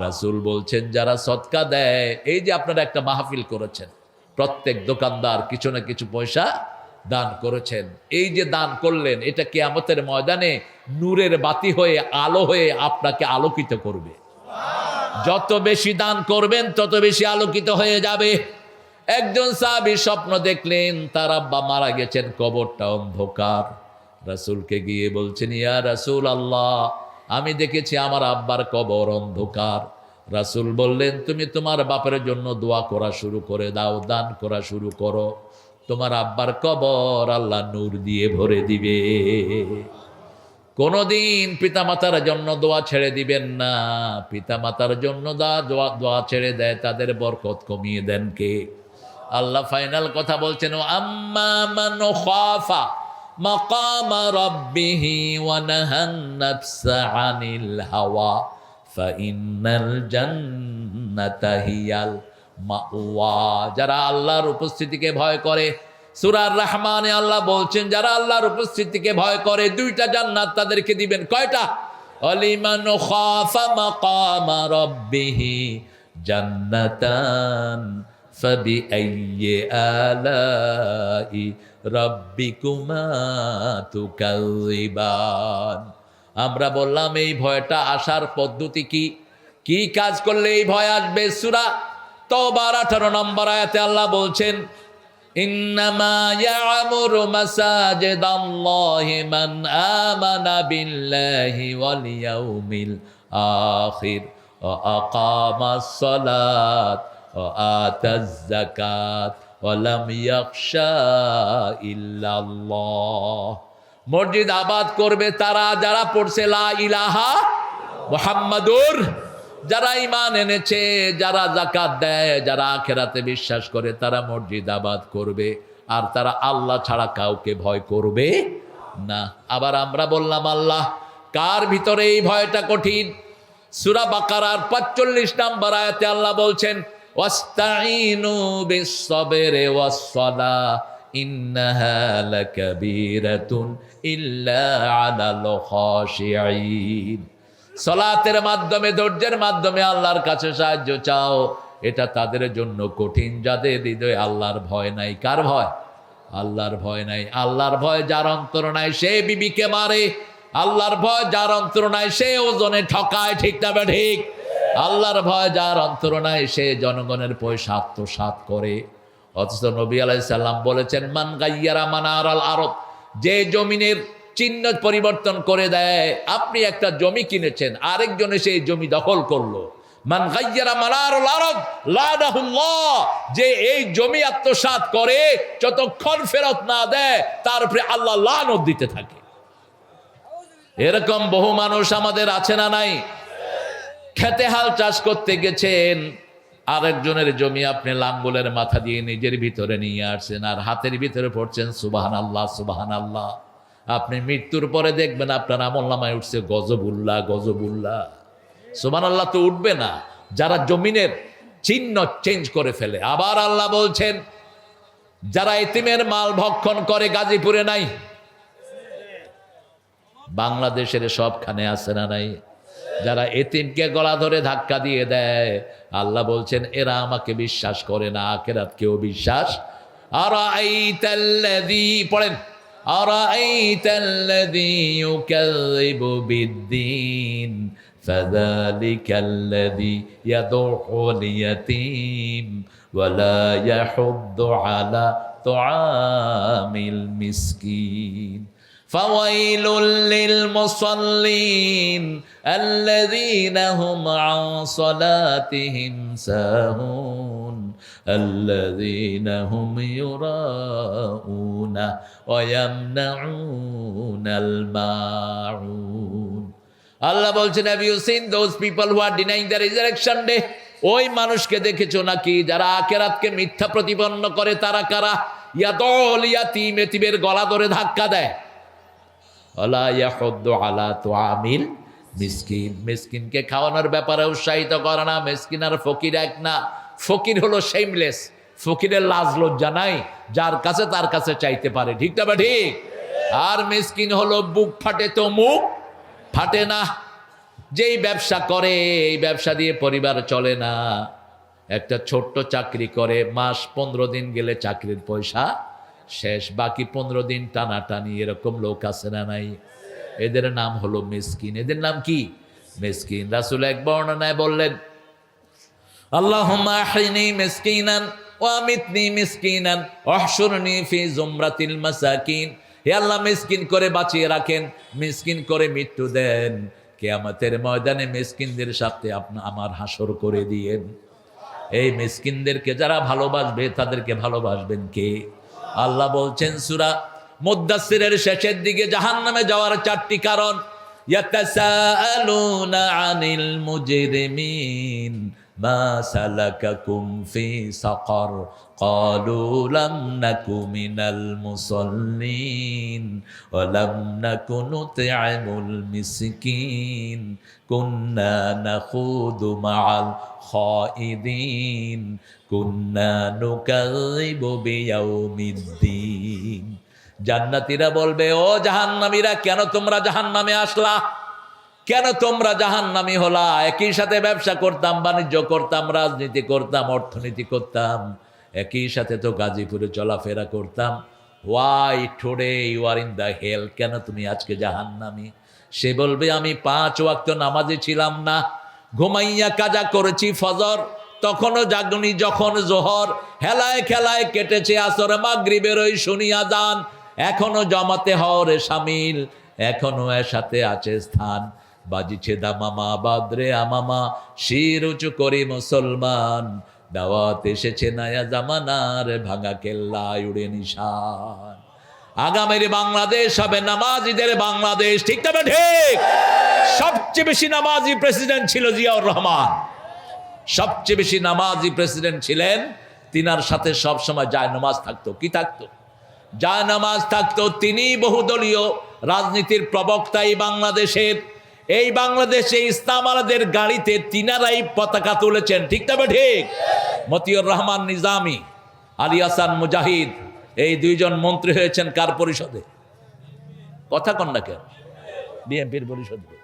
রাসূল বলছেন যারা সদকা দেয়, এই যে আপনারা একটা মাহফিল করেছেন, প্রত্যেক দোকানদার কিছু না কিছু পয়সা দান করেছেন, এই যে দান করলেন, এটা কিয়ামতের ময়দানে নূরের বাতি হয়ে, আলো হয়ে আপনাকে আলোকিত করবে। যত বেশি দান করবেন তত বেশি আলোকিত হয়ে যাবে। একজন সাহাবী স্বপ্ন দেখলেন তার আব্বা মারা গেছেন, কবরটা অন্ধকার। রাসূলকে গিয়ে বলছেন ইয়া রাসূল আল্লাহ, আমি দেখেছি আমার আব্বার কবর অন্ধকার। রাসূল বললেন তুমি তোমার বাপের জন্য দোয়া করা শুরু করে দাও, দান করা শুরু করো, তোমার আব্বার কবর আল্লাহ নূর দিয়ে ভরে দিবে। কোনদিন পিতামাতার জন্য দোয়া ছেড়ে দিবেন না। পিতামাতার জন্য দোয়া ছেড়ে দেয়, তাদের বরকত কমিয়ে দেন কে? আল্লাহ ফাইনাল কথা বলছেন আম্মা মান খাফা মাকামা রাব্বিহি ওয়া নাহান নাফসা আনিল হাওয়া ফাইন্নাল জান্নাতা হিয়াল মাওয়া। যারা আল্লাহর উপস্থিতিকে ভয় করে, সূরা রহমানে আল্লাহ বলছেন যারা আল্লাহর উপস্থিতিকে ভয় করে দুইটা জান্নাত তাদেরকে দিবেন। কয়টা? অলিমান খাফা মাকামা রাব্বিহি জান্নাতান ফাবিআইয়ি আলাই রাব্বিকুমা তুকাযিবান। আমরা বললাম এই ভয়টা আসার পদ্ধতি কি, কি কাজ করলে এই ভয় আসবে? সূরা তাওবার 18 নম্বর আয়াতে আল্লাহ বলছেন ইন্নামা ইয়া'মুরু মাসাজিদাল্লাহি মান আমানা বিল্লাহি ওয়াল ইয়াউমিল আখির ওয়া আকামাস সালাত ওয়া আতাজ যাকাত ওয়া লাম ইয়াখশা ইল্লাল্লাহ। মসজিদ আবাদ করবে তারা যারা পড়ছে লা ইলাহা মুহাম্মাদুর, যারা ঈমান এনেছে, যারা যাকাত দেয়, যারা আখিরাতে বিশ্বাস করে, তারা মসজিদ আবাদ করবে আর তারা আল্লাহ ছাড়া কাউকে ভয় করবে না। আবার আমরা বললাম আল্লাহ কার ভিতরে এই ভয়টা কঠিন? সূরা বাকারার 45 নম্বর আয়াতে আল্লাহ বলছেন ওয়াস্তাঈনু বিস-সাবরি ওয়াস-সালাহ ইন্নাহা লাকাবীরাতুন ইল্লা আলাল খাশিঈন। সালাতের মাধ্যমে, ধৈর্যের মাধ্যমে আল্লাহর কাছে সাহায্য চাও, এটা তাদের জন্য কঠিন যাদের হৃদয়ে আল্লাহর ভয় নাই। কার ভয়? আল্লাহর ভয় নাই। আল্লাহর ভয় যার অন্তর নাই সে বিবিকে মারে, আল্লাহর ভয় যার অন্তর নাই সে ওজনে ঠকায়, ঠিক না ঠিক? আল্লাহর ভয় যার অন্তর নাই সে জনগণের পয়সা আত্মসাৎ করে। অথচ নবী আলাইহিস সালাম বলেছেন মান গায়্যারা মানারাল আরদ, যে জমিনের চিহ্ন পরিবর্তন করে দেয়। আপনি একটা জমি কিনেছেন, আরেকজনে সেই জমি দখল করলো। মান গায়্যারা মানারাল আরদ লানাহুল্লাহ, যে এই জমি আত্মসাৎ করে যতক্ষণ ফেরত না দেয় তার উপরে আল্লাহ লানত দিতে থাকে। এরকম বহু মানুষ আমাদের আছে না নাই? খেতে হাল চাষ করতে গেছেন, আরেকজনের জমি আপনি লাঙ্গলের মাথা দিয়ে নিজের ভিতরে নিয়ে আসছেন আর হাতের ভিতরে পড়ছেন সুবহানাল্লাহ সুবহানাল্লাহ। আপনি মৃত্যুর পরে দেখবেন আপনার আমলনামায় উঠছে গজবুল্লাহ গজবুল্লাহ। সুবহানাল্লাহ তো উঠবে না যারা জমিনের চিহ্ন চেঞ্জ করে ফেলে। আবার আল্লাহ বলছেন যারা এতিমের মাল ভক্ষণ করে, গাজীপুরে নাই, বাংলাদেশের সবখানে আছে না নাই? যারা এতিমকে গলা ধরে ধাক্কা দিয়ে দেয়, আল্লাহ বলছেন এরা আমাকে বিশ্বাস করে না, আখিরাতকেও বিশ্বাস। আরাআইতাল্লাযী, পড়েন, আরাআইতাল্লাযী ইউকাযযিবু বিদ্দীন ফাযালিকাল্লাযী ইয়াদউল ইয়াতীম ওয়া লা ইয়াহুদ্দু আলা তুআমিল মিসকিন فويل للمصلين الذين هم عن صلاتهم ساهون الذين هم يراءون ويمنعون الماعون. Allah বলছেন, have you seen those people who are denying the resurrection day? ওই মানুষকে দেখেছো নাকি যারা আখিরাতকে মিথ্যা প্রতিপন্ন করে? তারা কারা? ইয়াদউল ইয়াতীম, এতিমের গলা ধরে ধাক্কা দেয়। ওয়ালা ইয়াহুদ্দু আলা তুআমিল মিসকিন, মিসকিনকে খাওয়ানোর ব্যাপারে উৎসাহিত করে না। মিসকিন আর ফকির এক না। ফকির হলো শেমলেস, ফকিরের লাজ লজ্জা নাই, যার কাছে তার কাছে চাইতে পারে, ঠিক না বা ঠিক? আর মিসকিন হলো বুক ফাটে তো মুখ ফাটে না। যেই ব্যবসা করে এই ব্যবসা দিয়ে পরিবার চলে না। একটা ছোট্ট চাকরি করে, মাস 15 দিন গেলে চাকরির পয়সা শেষ, বাকি 15 দিন টানাটানি। এরকম লোক আছে না নাই? এদের নাম হলো মিসকিন। এদের নাম কি? মিসকিন। রাসূল এক বর্ণনায় বললেন আল্লাহুম্মা আহইনি মিসকিনান ওয়া আমিতনি মিসকিনান ওয়াহশুরনি ফি জুমরাতিল মাসাকিন। হে আল্লাহ, মিসকিন করে বাঁচিয়ে রাখেন, মিসকিন করে মৃত্যু দেন, কিয়ামতের ময়দানে মিসকিনদের সাথে আমার হাসর করে দিয়েন। এই মিসকিনদেরকে যারা ভালোবাসবে তাদেরকে ভালোবাসবেন কে? আল্লাহ বলছেন সূরা মুদ্দাসসিরের শেষের দিকে জাহান্নামে যাওয়ার 4টি কারণ। ইয়াতাসাআলুনা আনিল মুজরিমিন মা সালাকাকুম ফি সাকার ক্বালু লাম নাকু মিনাল মুসাল্লিন ওয়া লাম নাকু নুত'আমুল মিসকিন কুন্না নাখুদু মা'আল খাইদিন কুন্না নুকাযযিবু বিয়াউমিদ্দিন। জান্নাতীরা বলবে, ও জাহান্নামীরা, কেন তোমরা জাহান্নামে আসলা? কেন তোমরা জাহান্নামী হলা? একই সাথে ব্যবসা করতাম, বাণিজ্য করতাম, রাজনীতি করতাম, অর্থনীতি করতাম, একই সাথে তো গাজীপুরে চলাফেরা করতাম। Why today you are in the hell? কেন তুমি আজকে জাহান্নামী? সে বলবে, আমি 5 ওয়াক্ত নামাজি ছিলাম না, ঘুমাইয়া কাজা করেছি ফজর, তখনও জাগনি যখন জোহর, হেলায় খেলায় কেটেছে আসর, মাগরিবের ওই শুনি আযান, এখনো জমাতে হরে শামিল, এখনো এর সাথে আছে স্থান, বাজিছে দামামা বাদরে আমামা, শির উঁচু করি মুসলমান, দাওয়াত এসেছে নয়া জামানার, ভাঙা কেল্লায় উড়ে নিশান। আগামীর বাংলাদেশ হবে নামাজিদের বাংলাদেশ, ঠিক তবে ঠিক। সবচেয়ে বেশি নামাজি প্রেসিডেন্ট ছিল জিয়াউর রহমান, সবচেয়ে বেশি নামাজি প্রেসিডেন্ট ছিলেন। তিনার সাথে সবসময় জায়নামাজ থাকতো। কি থাকতো? জায়নামাজ থাকতো। তিনি বহুদলীয় রাজনীতির প্রবক্তা এই বাংলাদেশের। এই বাংলাদেশে ইসলাম আলাদের গাড়িতে তিনারাই পতাকা তুলেছেন, ঠিক তবে ঠিক। মতিউর রহমান নিজামী, আলী হাসান মুজাহিদ, এই 2 জন মন্ত্রী হয়েছেন কার পরিষদে? কথা কন না কেন? বিএনপির পরিষদে।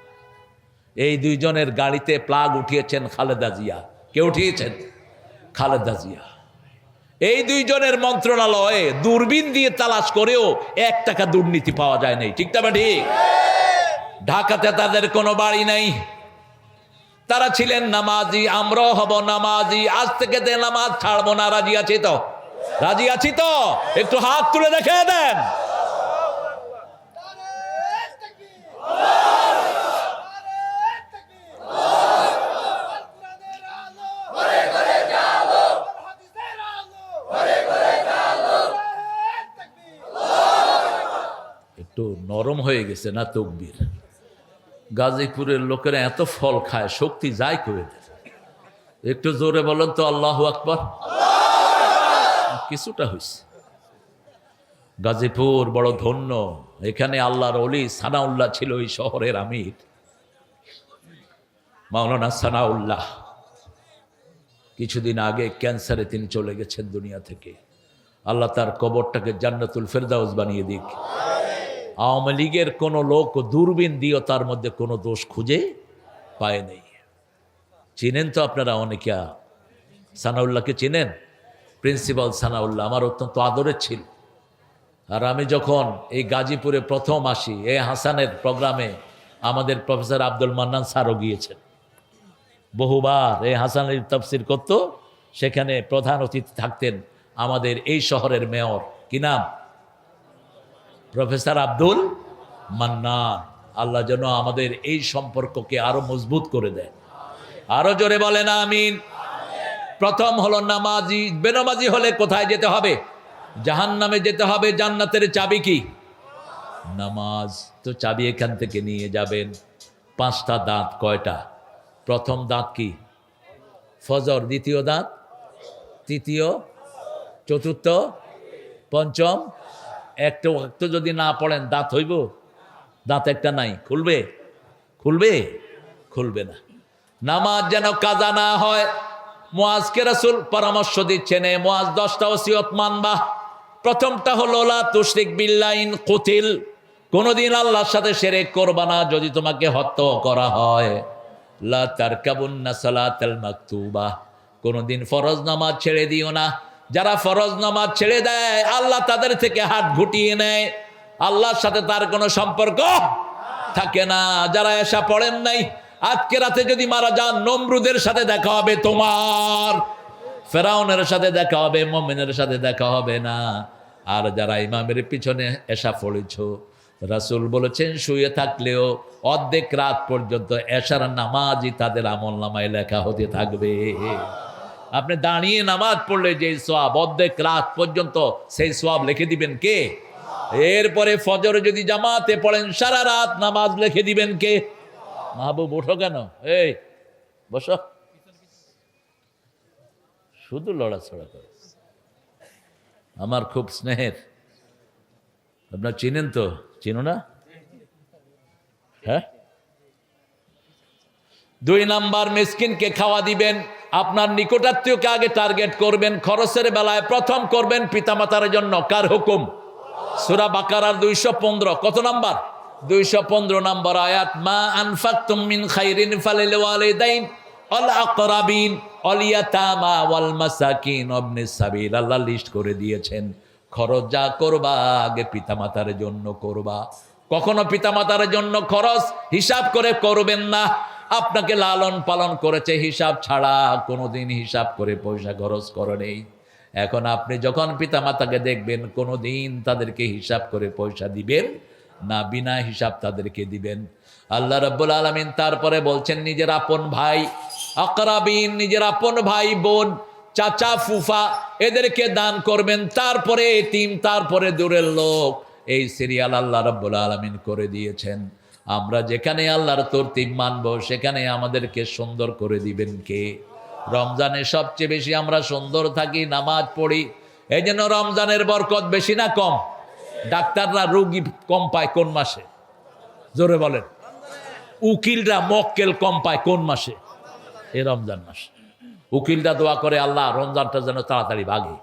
এই 2 জনের গাড়িতে প্লাগ উঠিয়েছেন খালেদা জিয়া। কে উঠিয়েছেন? খালেদা জিয়া। এই 2 জনের মন্ত্রণালয়ে দূরবীন দিয়ে তালাশ করেও 1 টাকা দুর্নীতি পাওয়া যায় নাই, ঠিক তবে ঠিক। ঢাকাতে তাদের কোনো বাড়ি নাই। তারা ছিলেন নামাজি, আমরাও হব নামাজি, আজ থেকে নামাজ ছাড়বো না। রাজি আছি তো? রাজি আছি তো? একটু হাত তুলে দেখে দেন। একটু নরম হয়ে গেছে না তকবীর? গাজীপুরের লোকেরা এত ফল খায়, শক্তি যায় করে দেয়। একটু জোরে বলেন তো আল্লাহু আকবার। কিছুটা হয়েছে। গাজীপুর বড় ধন্য। এখানে আল্লাহর ওলি সানাউল্লাহ ছিল এই শহরের আমির, মাওলানা সানাউল্লাহ। কিছুদিন আগে ক্যান্সারে তিনি চলে গেছেন দুনিয়া থেকে। আল্লাহ তার কবরটাকে জান্নাতুল ফেরদাউস বানিয়ে দিক। আওয়ামী লীগের কোন লোক দূরবীন দিয়েও তার মধ্যে কোনো দোষ খুঁজে পায় নাই। চিনেন তো আপনারা অনেকে সানাউল্লাহকে চিনেন? প্রিন্সিপাল সানাউল্লাহ আমার অত্যন্ত আদরের ছিল। আর আমি যখন এই গাজীপুরে প্রথম আসি, এই হাসানের প্রোগ্রামে আমাদের প্রফেসর আব্দুল মান্নান স্যারও গিয়েছেন। বহুবার এই হাসানের তাফসির করত। সেখানে প্রধান অতিথি থাকতেন আমাদের এই শহরের মেয়র, কি নাম? প্রফেসর আব্দুল মান্নান। আল্লাহ যেন আমাদের এই সম্পর্ককে আরো মজবুত করে দেয়। আরো জোরে বলেন আমিন। প্রথম হলো নামাজি। বেনামাজি হলে কোথায় যেতে হবে? জাহান্নামে যেতে হবে। জান্নাতের চাবি কি? নামাজ। তো চাবি এখান থেকে নিয়ে যাবেন। 5টা দাঁত কয়টা? প্রথম দাঁত কি? ফজর। দ্বিতীয় দাঁত? তৃতীয়, চতুর্থ, পঞ্চম। একটা ওয়াক্ত যদি না পড়েন দাঁত হইব? দাঁত একটা নাই, খুলবে? খুলবে? খুলবে না। নামাজ যেন কাজা না হয়। মুআজকে রাসূল পরামর্শ দিচ্ছেন, মুআজ 10টা ওসিয়ত মানবা। প্রথমটা হলো লা তুশরিক বিল্লাহি ইন কুতিল, কোনদিন আল্লাহর সাথে শিরক করবা না যদি তোমাকে হত্যা করা হয়। লা তারকাবুন্না সালাতাল মাকতুবা, কোনদিন ফরজ নামাজ ছেড়ে দিও না। যারা ফরজ নামাজ ছেড়ে দেয় আল্লাহ তাদের থেকে হাত গুটিয়ে নেয়, আল্লাহর সাথে তার কোনো সম্পর্ক থাকে না। যারা এশা পড়েন নাই, আজকে রাতে যদি মারা যান নমরুদের সাথে দেখা হবে তোমার, ফেরাউনের সাথে দেখা হবে, মুমিনের সাথে দেখা হবে না। আর যারা ইমামের পিছনে এশা পড়েছ, রাসূল বলেছেন শুয়ে থাকলেও অর্ধেক রাত পর্যন্ত এশার নামাজই তাদের আমল নামায় লেখা হতে থাকবে। আপনি দাঁড়িয়ে নামাজ পড়লে যে সওয়াব, অর্ধেক রাত পর্যন্ত সেই সওয়াব লিখে দিবেন কে? এরপরে ফজর যদি জামাতে পড়েন সারা রাত নামাজ লিখে দিবেন কে? মাহবুব ওঠো কেন? এই বসো। শুধু লড়াছড়া করে। আমার খুব স্নেহের, আপনার চিনেন তো, চিনো না? হ্যাঁ, 2 নাম্বার, মিসকিনকে খাওয়া দিবেন। আপনার নিকটাত্মীয়কে আগে টার্গেট করবেন। খরচের বেলায় প্রথম করবেন পিতামাতার জন্য। কার হুকুম? সূরা বাকারার 215 কত নাম্বার? 215 নম্বর আয়াত। মা আনফাকতুম মিন খাইরিন ফালিল ওয়ালিদাইন ওয়াল আকরাবিন ওয়াল ইয়াতামা ওয়াল মাসাকিন ওয়াবনিস সাবিল। আল্লাহ লিস্ট করে দিয়েছেন, খরচ যা করবা আগে পিতামাতার জন্য করবা। কখনো পিতামাতার জন্য খরচ হিসাব করে করবেন না। আপনাকে লালন পালন করেছে হিসাব ছাড়া, কোনোদিন হিসাব করে পয়সা খরচ করে নেই। এখন আপনি যখন পিতামাতাকে দেখবেন, কোনোদিন তাদেরকে হিসাব করে পয়সা দিবেন না, বিনা হিসাব তাদেরকে দিবেন। আল্লাহ রাব্বুল আলামিন তারপরে বলছেন নিজের আপন ভাই আকরাবিন, নিজের আপন ভাই বোন, চাচা ফুফা, এদেরকে দান করবেন। তারপরে এতিম, তারপরে দূরের লোক। এই সিরিয়াল আল্লাহ রাব্বুল আলামিন করে দিয়েছেন। আমরা যেখানে আল্লাহর তরতিব মানব, সেখানে আমাদেরকে সুন্দর করে দিবেন কে? রমজানে সবচেয়ে বেশি আমরা সুন্দর থাকি, নামাজ পড়ি। এই জন্য রমজানের বরকত বেশি না কম? ডাক্তাররা রোগী কম পায় কোন মাসে? জোরে বলেন। উকিলরা মক্কেল কম পায় কোন মাসে? এই রমজান মাসে। উকিলরা দোয়া করে আল্লাহ রমজানটা যেন তাড়াতাড়ি ভাগে,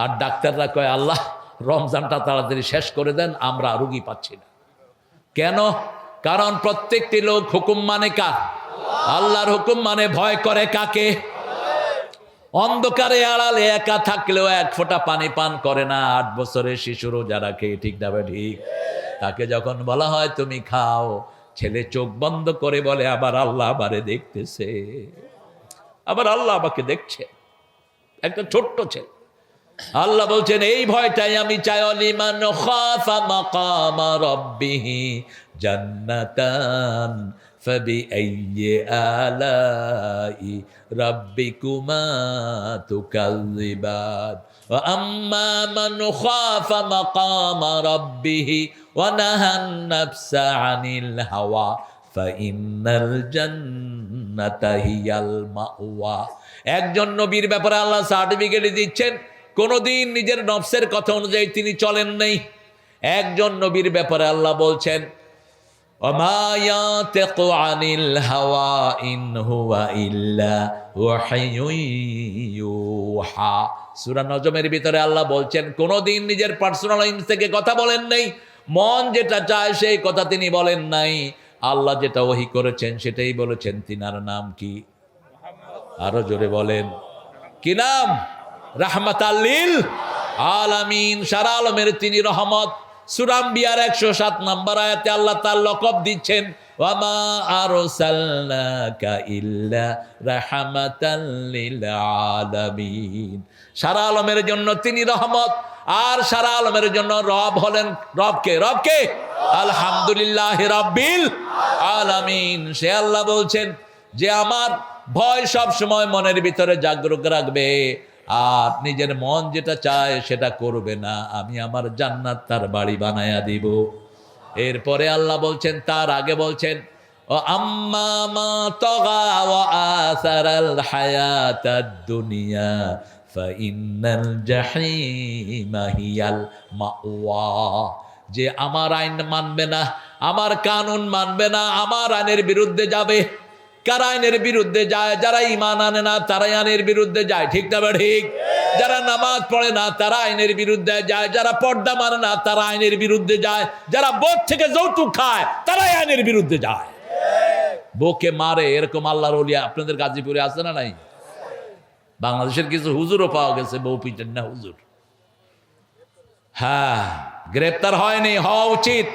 আর ডাক্তাররা কয় আল্লাহ রমজানটা তাড়াতাড়ি শেষ করে দেন, আমরা রোগী পাচ্ছি না। কেন? কারণ প্রত্যেকটি লোক হুকুম মানে কার? আল্লাহর হুকুম মানে ভয় করে কাকে? অন্ধকারে আড়ালে একা থাকলেও 1 ফোঁটা পানি পান করে না 8 বছরের শিশুরও যারা খেয়ে, ঠিক না ঠিক? তাকে যখন বলা হয় তুমি খাও, ছেলে চোখ বন্ধ করে বলে আবার আল্লাহ আমারে দেখতেছে, আবার আল্লাহ আমাকে দেখছে। একটা ছোট্ট ছেলে। আল্লাহ বলছেন এই ভয়টাই আমি চাই। লিমান খাফা মাকামা রাব্বিহি জান্নাতান ফাবিআইয়ি আলাই রাব্বিকুমা তুকাযযিবান ওয়া আম্মা মান খাফা মাকামা রাব্বিহি ওয়া নাহান নাফসা আনিল হাওয়া ফাইন্নাল জান্নাতা হিয়াল মাওয়া। একজন নবীর ব্যাপারে আল্লাহ সার্টিফিকেট দিচ্ছেন, কোনদিন নিজের নফসের কথা অনুযায়ী তিনি চলেন নাই। একজন নবীর ব্যাপারে আল্লাহ বলছেন ওমা ইয়াতিকু আনিল হাওয়া ইন হুয়া ইল্লা ওয়াহয়ুন ইউহা। সূরা নজমের ভিতরে আল্লাহ বলছেন কোনদিন নিজের পার্সোনাল ইনস থেকে কথা বলেন নাই। মন যেটা চায় সেই কথা তিনি বলেন নাই। আল্লাহ যেটা ওহী করেছেন সেটাই বলেছেন। তিনার নাম কি? আরো জোরে বলেন, কি নাম? রাহমাতাল লিল আলামিন, সারা আলমের তিনি রহমত। সূরা আম্বিয়ার 107 নম্বর আয়াতে আল্লাহ তার লকব দিচ্ছেন ওয়ামা আরসালনাকা ইল্লা রাহমাতাল লিল আলামিন। সারা আলমের জন্য তিনি রহমত, আর সারা আলমের জন্য রব হলেন। রবকে? রবকে আলহামদুলিল্লাহি রাব্বিল আলামিন। সে আল্লাহ বলছেন যে আমার ভয় সব সময় মনের ভিতরে জাগ্রত রাখবে, আর নিজের মন যেটা চায় সেটা করবে না, আমি আমার জান্নাত তার বাড়ি বানায়া দিব। এরপরে আল্লাহ বলছেন, তার আগে বলছেন ও আম্মা মা তাগা ওয়া আসারাল হায়াতাদ দুনিয়া ফাইন্নাল জাহিমা হিয়াল মাওয়া। যে আমার আইন মানবে না, আমার কানুন মানবে না, আমার আইনের বিরুদ্ধে যাবে। কারা আইনের বিরুদ্ধে যায়? যারা ঈমান আনে না তারাই আইনের বিরুদ্ধে যায়, ঠিক না ঠিক? যারা নামাজ পড়ে না তারা আইনের বিরুদ্ধে যায়, যারা পর্দা মানে না তারা আইনের বিরুদ্ধে যায়, যারা বোধ থেকে যৌতুক খায় তারাই আইনের বিরুদ্ধে যায়। বউকে মারে, এরকম আল্লাহর ওলিয়া আপনাদের গাজীপুরে আছে না নাই? বাংলাদেশের কিছু হুজুরও পাওয়া গেছে বউ পিটেন না হুজুর। হ্যাঁ, গ্রেপ্তার হয়নি, হওয়া উচিত।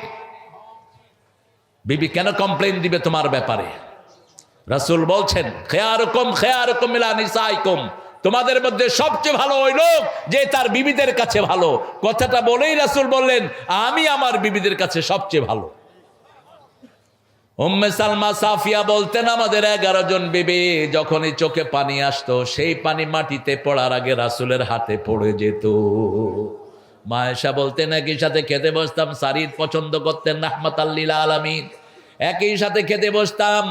বিবি কেন কমপ্লেন দিবে তোমার ব্যাপারে? রাসূল বলছেন খেয়ারুকুম খেয়ারুকুম মিলা নিসাইকুম, তোমাদের মধ্যে সবচেয়ে ভালো ওই লোক যে তার বিবিদের কাছে ভালো। কথাটা বলেই রাসূল বললেন আমি আমার বিবিদের কাছে সবচেয়ে ভালো। উম্মে সালমা সাফিয়া বলতেন আমাদের 11 জন বিবি যখনই চোখে পানি আসতো সেই পানি মাটিতে পড়ার আগে রাসূলের হাতে পড়ে যেত। মা আয়েশা বলতেন একই সাথে খেতে বসতাম, সারিদ পছন্দ করতেন রাহমাতাল লিল আলামিন। একই সাথে খেতে বসতাম,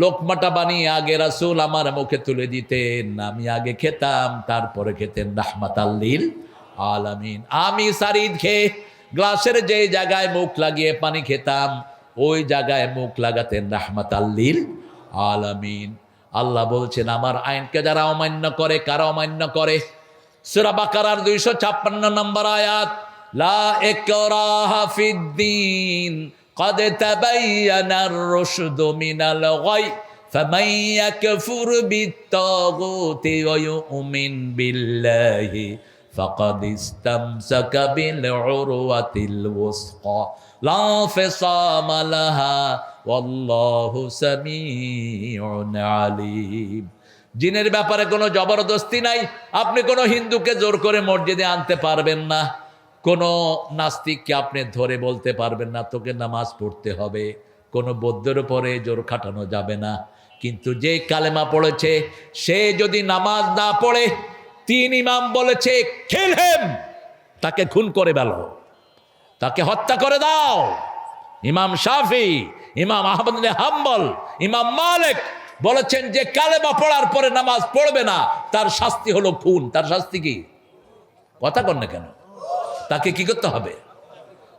লোকমাটা বানিয়ে আগে রাসূল আমার মুখে তুলে দিতেন, আমি আগে খেতাম, তারপরে খেতেন রাহমাতাল লিল আলামিন। আমি সারিদ খেয়ে গ্লাসের যে জায়গায় মুখ লাগিয়ে পানি খেতাম, ওই জায়গায় মুখ লাগাতেন রাহমাতাল লিল আলামিন। আল্লাহ বলছেন আমার আইনকে যারা অমান্য করে, কারা অমান্য করে? সূরা বাকারার 256 নম্বর আয়াত, লা ইকরাহা ফিদ্দীন قد تبين الرشد من الغي فمن يكفر بالطاغوت ويؤمن بالله فقد استمسك بالعروة الوثقى لا انفصام لها والله سميع عليم। জিনের ব্যাপারে কোনো জবরদস্তি নাই। আপনি কোনো হিন্দুকে জোর করে মসজিদে আনতে পারবেন না, কোনো নাস্তিককে আপনি ধরে বলতে পারবেন না তোকে নামাজ পড়তে হবে, কোনো বৌদ্ধের উপরে জোর খাটানো যাবে না। কিন্তু যে কালেমা পড়েছে সে যদি নামাজ না পড়ে, 3 ইমাম বলেছে কিল হিম, তাকে খুন করে ফেলো, তাকে হত্যা করে দাও। ইমাম শাফি, ইমাম আহমদ ইবনে হাম্বল, ইমাম মালিক বলেছেন যে কালেমা পড়ার পরে নামাজ পড়বে না তার শাস্তি হলো খুন। তার শাস্তি কি? কথা কন না কেন? তাকে কি করতে হবে?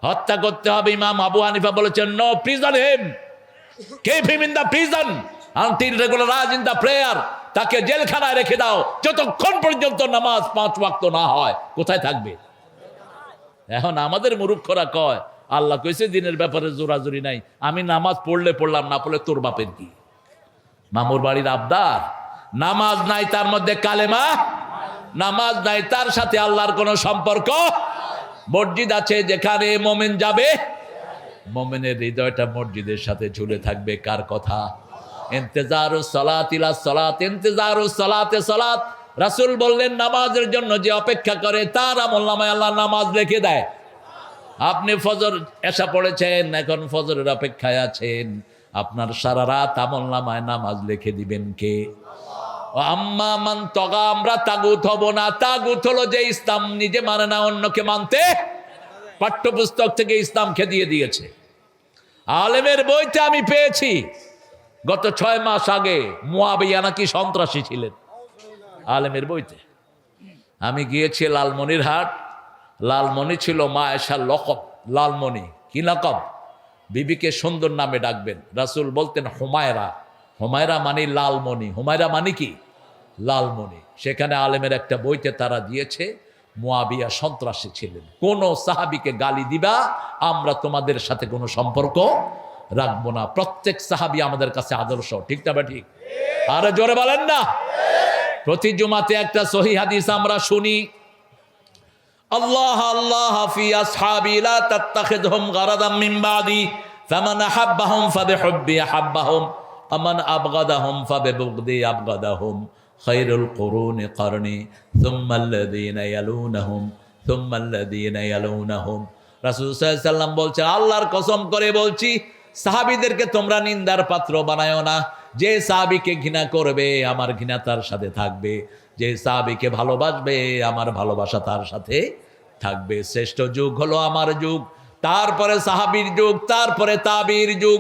হত্যা করতে হবে। ইমাম আবু হানিফা বলেছেন no prison him, keep him in the prison until regularize in the prayer. তাকে জেলখানায় রেখে দাও যতক্ষণ পর্যন্ত নামাজ 5 ওয়াক্ত না হয়। কোথায় থাকবে? এখন আমাদের মূর্খরা কয় আল্লাহ কইছে দিনের ব্যাপারে জোরাজুরি নাই, আমি নামাজ পড়লে পড়লাম, না পড়লে তোর বাপের কি? মামুর বাড়ির আবদার। নামাজ নাই তার মধ্যে কালেমা, নামাজ নাই তার সাথে আল্লাহর কোনো সম্পর্ক। মসজিদ আছে যেখানে মোমেন যাবে, মোমেনের হৃদয়টা মসজিদের সাথে ঝুলে থাকবে। কার কথা? ইন্তেজারুস সালাত ইলা সালাত, ইন্তেজারুস সালাতে সালাত। রাসূল বললেন নামাজের জন্য যে অপেক্ষা করে তার আমলনামায় আল্লাহ নামাজ লিখে দেয়। আপনি ফজর এশা পড়েছেন, এখন ফজরের অপেক্ষায় আছেন, আপনার সারা রাত আমলনামায় নামাজ লিখে দিবেন কে? আম্মা মান তগা, আমরা তাগুত হব না। তাগুত হলো যে ইসলাম নিজে মানে না, অন্যকে মানতে। পাঠ্যপুস্তক থেকে ইসলামকে দিয়ে দিয়েছে। আলেমের বইতে আমি পেয়েছি গত 6 মাস আগে মুয়াবিয়া নাকি সন্ত্রাসী ছিলেন। আলেমের বইতে আমি গিয়েছি লালমনিরহাট। লালমনি ছিল মা আয়েশার লকব। লালমনি কি লকব? বিবিকে সুন্দর নামে ডাকবেন। রাসূল বলতেন হুমায়রা। হুমায়রা মানে লালমনি। হুমায়রা মানে কি? লালমনি। সেখানে আলেমের একটা বইতে তারা দিয়েছে মুয়াবিয়া সন্ত্রাসী ছিলেন। কোন সাহাবীকে গালি দিবা, আমরা তোমাদের সাথে কোনো সম্পর্ক রাখবো না। প্রত্যেক সাহাবী আমাদের কাছে আদর্শ। ঠিক না? ঠিক। আরে জোরে বলেন না। প্রতি জুমাতে একটা সহিহ হাদিস আমরা শুনি, আল্লাহ আল্লাহ ফি আসহাবি লা তাত্তাখিযহুম গারাদাম মিন বাদি ফামান আহাব্বাহুম ফাবিহুব্বি আহাব্বাহুম আমান আবগাদাহুম ফাবিবুগদি আবগাদাহুম খায়রুল কুরুনি করনি সুম্মাল্লাযীনা ইয়ালুনাহুম সুম্মাল্লাযীনা ইয়ালুনাহুম। রাসূল সাল্লাল্লাহু আলাইহি ওয়াসাল্লাম বলছেন আল্লাহর কসম করে বলছি সাহাবীদেরকে তোমরা নিন্দার পাত্র বানায়ো না। যে সাহাবীকে ঘৃণা করবে আমার ঘৃণা তার সাথে থাকবে, যে সাহাবীকে ভালোবাসবে আমার ভালোবাসা তার সাথে থাকবে। শ্রেষ্ঠ যুগ হলো আমার যুগ, তারপরে সাহাবীর যুগ, তারপরে তাবির যুগ।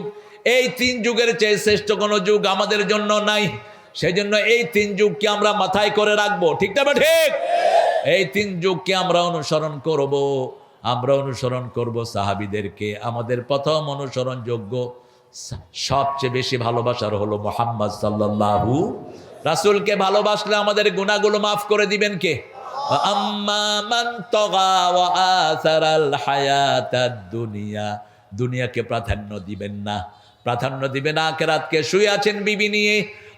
এই 3 যুগের চেয়ে শ্রেষ্ঠ কোনো যুগ আমাদের জন্য নাই। সেজন্য এই 3 যুগকে আমরা মাথায় করে রাখবো। ঠিক না? ঠিক। এই 3 যুগকে আমরা অনুসরণ করব। আমরা অনুসরণ করব সাহাবীদেরকে। আমাদের প্রথম অনুসরণযোগ্য সবচেয়ে বেশি ভালোবাসার হলো মুহাম্মদ সাল্লাল্লাহু। রাসূলকে ভালোবাসলে আমাদের গুনাহগুলো মাফ করে দিবেন কে? আম্মা মান তাগা ওয়া আসারাল হায়াতাদ দুনিয়া, দুনিয়াকে প্রাধান্য দিবেন না, প্রাধান্য দিবেন আখিরাতকে। শুয়ে আছেন বিবি নিয়ে,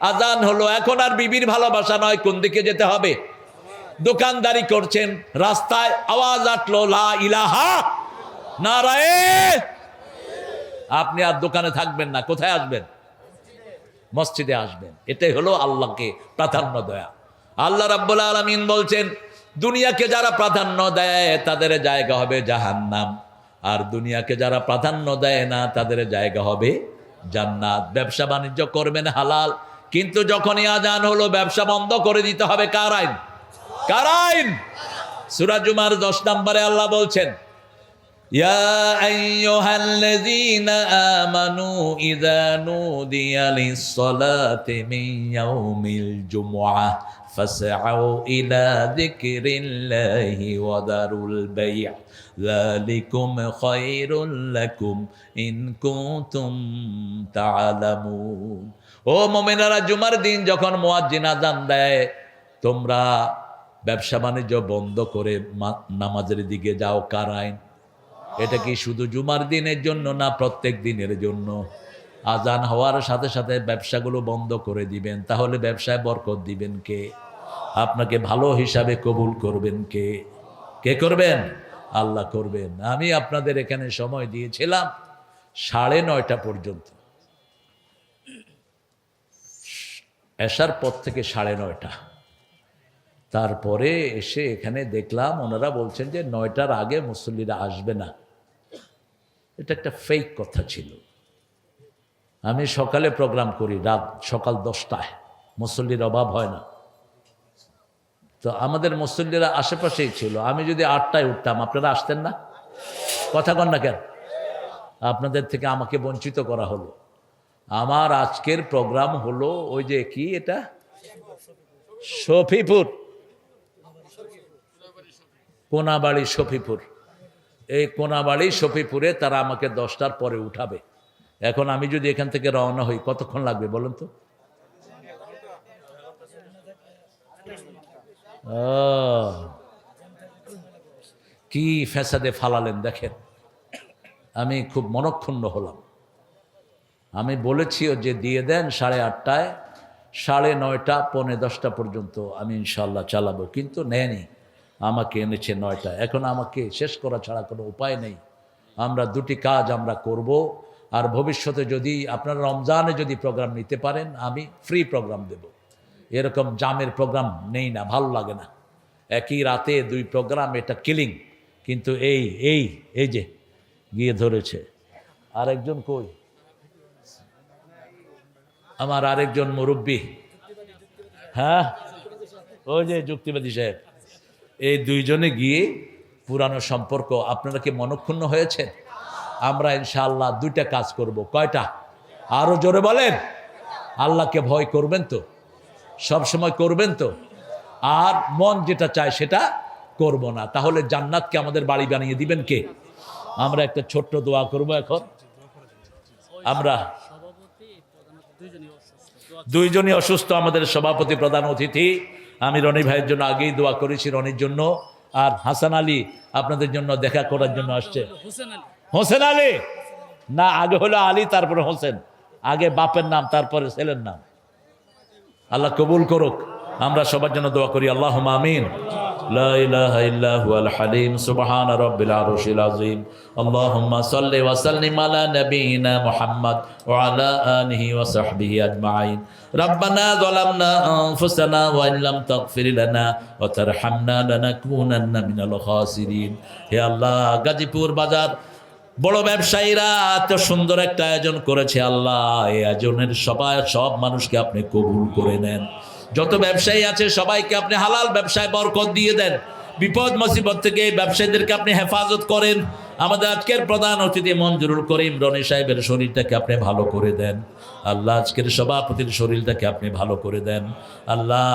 আজান হলো, এখন আর বিবির ভালোবাসা নয়, কোন দিকে যেতে হবে? দোকানদারি করছেন, রাস্তায় আওয়াজ আসলো লা ইলাহা নারায়ে, আপনি আর দোকানে থাকবেন না, কোথায় আসবেন? মসজিদে আসবেন। এটাই হলো আল্লাহকে প্রাধান্য দেয়া। আল্লাহ রাব্বুল আলামিন বলছেন দুনিয়াকে যারা প্রাধান্য দেয় তাদের জায়গা হবে জাহান্নাম, আর দুনিয়াকে যারা প্রাধান্য দেয় না তাদের জায়গা হবে জান্নাত। ব্যবসা বাণিজ্য করবেন হালাল, কিন্তু যখনই আজান হলো ব্যবসা বন্ধ করে দিতে হবে। কার আইন? কার আইন? সূরা জুমার 10 নম্বরে আল্লাহ বলছেন ইয়া আইয়ুহাল্লাযীনা আমানু ইযা নুদিয়া লিস-সালাতি মিন ইয়াউমিল জুমআহ ফাসআউ ইলা যিকরিল্লাহি ওয়া দারুল বাই', যালিকুম খায়রুল লাকুম ইন কুনতুম তা'লামুন। ও মুমিনেরা, জুমার দিন যখন মুয়াজ্জিন আযান দেয়, তোমরা ব্যবসা বাণিজ্য বন্ধ করে নামাজের দিকে যাও। কার আইন? এটা কি শুধু জুমার দিনের জন্য না প্রত্যেক দিনের জন্য? আজান হওয়ার সাথে সাথে ব্যবসাগুলো বন্ধ করে দিবেন, তাহলে ব্যবসায় বরকত দিবেন কে? আপনাকে ভালো হিসাবে কবুল করবেন কে? কে করবেন? আল্লাহ করবেন। আমি আপনাদের এখানে সময় দিয়েছিলাম 9:30 পর্যন্ত, এশার পর থেকে 9:30। তারপরে এসে এখানে দেখলাম ওনারা বলছেন যে 9টার আগে মুসল্লিরা আসবে না। এটা একটা ফেক কথা ছিল। আমি সকালে প্রোগ্রাম করি, সকাল 10টায়, মুসল্লির অভাব হয় না। তো আমাদের মুসল্লিরা আশেপাশেই ছিল। আমি যদি 8টায় উঠতাম, আপনারা আসতেন না? কথা কন না কেন? আপনাদের থেকে আমাকে বঞ্চিত করা হলো। আমার আজকের প্রোগ্রাম হলো ওই যে কি, এটা শফিপুর, কোনাবাড়ি শফিপুর। এই কোনাবাড়ি শফিপুরে তারা আমাকে 10টার পরে উঠাবে। এখন আমি যদি এখান থেকে রওনা হই, কতক্ষণ লাগবে বলুন তো? কি ফ্যাসাদে ফালালেন দেখেন। আমি খুব মনক্ষুণ্ণ হলাম। আমি বলেছিও যে দিয়ে দেন 8:30, 9:30, 9:45 পর্যন্ত আমি ইনশাল্লাহ চালাবো, কিন্তু নেয়নি। আমাকে এনেছে 9টায়। এখন আমাকে শেষ করা ছাড়া কোনো উপায় নেই। আমরা দুটি কাজ আমরা করব। আর ভবিষ্যতে যদি আপনারা রমজানে যদি প্রোগ্রাম নিতে পারেন, আমি ফ্রি প্রোগ্রাম দেব। এরকম জামের প্রোগ্রাম নেই না, ভালো লাগে না। একই রাতে 2 প্রোগ্রাম, এটা কিলিং। কিন্তু এই এই এই যে গিয়ে ধরেছে আরেকজন, কই আমার আরেকজন মুরব্বী? হ্যাঁ, ওই যে যুক্তিবাদী সাহেব। এই 2 জনে গিয়ে পুরানো সম্পর্ক। আপনারা কি মনক্ষুণ্ণ হয়েছে? আমরা ইনশাআল্লাহ 2টা কাজ করব। কয়টা? আরো জোরে বলেন। আল্লাহকে ভয় করবেন তো? সব সময় করবেন তো? আর মন যেটা চায় সেটা করব না, তাহলে জান্নাতকে আমাদের বাড়ি বানিয়ে দিবেন কে? আমরা একটা ছোট্ট দোয়া করব এখন। আমরা 2 জনই অসুস্থ, আমাদের সভাপতি, প্রধান অতিথি। আমি রনি ভাইয়ের জন্য আগেই দোয়া করেছি, রনির জন্য। আর হাসান আলী আপনাদের জন্য দেখা করার জন্য আসছে। হোসেন আলী না, আগে হলো আলী, তারপরে হোসেন। আগে বাপের নাম, তারপরে ছেলের নাম। আল্লাহ কবুল করুক। আমরা সবার জন্য দোয়া করি। আল্লাহুম্মা আমিন। লা ইলাহা ইল্লা হুয়াল হালিম, সুবহান রাব্বিল আরশিল আযীম। আল্লাহুম্মা সাল্লি ওয়া সাল্লিম আলা নাবিয়িনা মুহাম্মদ ওয়া আলা আলিহি ওয়া সাহবিহি আজমাইন। রব্বানা যালামনা আনফুসানা ওয়া ইন লাম তাগফির লানা ওয়া তারহামনা লানাকুনান্না মিনাল খাসিরিন। হে আল্লাহ, গাজীপুর বাজার বড় ব্যবসায়ীরা এত সুন্দর একটা আয়োজন করেছে। আল্লাহ, এই আয়োজনের সব মানুষকে আপনি কবুল করে নেন। যত ব্যবসায়ী আছে সবাইকে আপনি হালাল ব্যবসায় বরকত দিয়ে দেন। বিপদ মুসিবত থেকে এই ব্যবসায়ীদেরকে আপনি হেফাজত করেন। আমাদের আজকের প্রধান অতিথি মঞ্জুরুল করিম রনি সাহেবের শরীরটাকে আপনি ভালো করে দেন। আল্লাহ, আজকের সভাপতির শরীরটাকে আপনি ভালো করে দেন। আল্লাহ,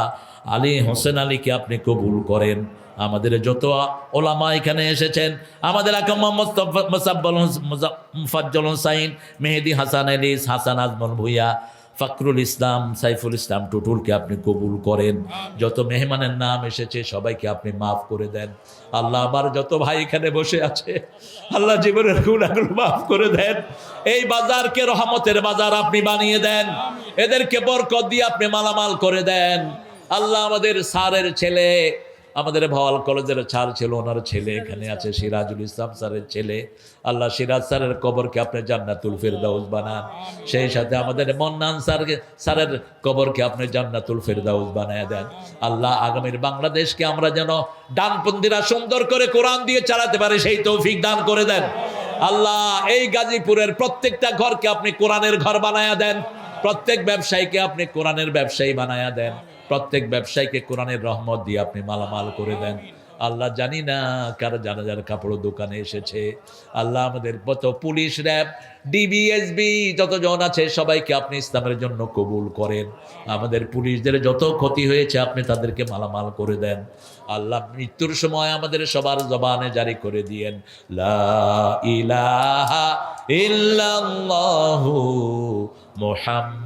আলী হোসেন আলীকে আপনি কবুল করেন। আমাদের যত ওলামা এখানে এসেছেন, আমাদের আকা মোহাম্মদ মুফাজ্জল হোসাইন, মেহেদি হাসান এলিস, হাসান আজমল ভুইয়া, ফখরুল ইসলাম, সাইফুল ইসলাম টুটুলকে আপনি কবুল করেন। যত মেহমানের নাম এসেছে সবাইকে আপনি মাফ করে দেন। আল্লাহ, আমার যত ভাই এখানে বসে আছে, আল্লাহ জীবনের গুনাহগুলো মাফ করে দেন। এই বাজারকে রহমতের বাজার আপনি বানিয়ে দেন। এদেরকে বরকত দিয়ে আপনি মালামাল করে দেন। আল্লাহ, আমাদের স্যারের ছেলে, আমাদের ভাওয়াল কলেজের স্যার ছিল, ওনার ছেলে এখানে আছে, সিরাজুল ইসলাম স্যারের ছেলে। আল্লাহ, সিরাজ স্যারের কবরকে আপনি জান্নাতুল ফেরদাউস বানান। সেই সাথে আমাদের মন্নান স্যারের কবরকে আপনি জান্নাতুল ফেরদাউস বানায় দেন। আল্লাহ, আগামীর বাংলাদেশকে আমরা যেন ডানপন্থীরা সুন্দর করে কোরআন দিয়ে চালাতে পারে, সেই তৌফিক দান করে দেন। আল্লাহ, এই গাজীপুরের প্রত্যেকটা ঘরকে আপনি কোরআনের ঘর বানায়া দেন। প্রত্যেক ব্যবসায়ীকে আপনি কোরআনের ব্যবসায়ী বানায়া দেন। প্রত্যেক ব্যবসায়ীকে কোরআনের রহমত দিয়ে আপনি মালামাল করে দেন। আল্লাহ জানি না কার জানাজার কাপড় দোকানে এসেছে। আল্লাহ আমাদের কত পুলিশ, র্যাব, ডিবিএসবি যতজন আছে সবাইকে আপনি ইসলামের জন্য কবুল করেন। আমাদের পুলিশদের যত ক্ষতি হয়েছে আপনি তাদেরকে মালামাল করে দেন। আল্লাহ মৃত্যুর সময় আমাদের সবার জবানে জারি করে দিয়েন লা ইলাহা ইল্লাল্লাহু মুহাম্মাদুর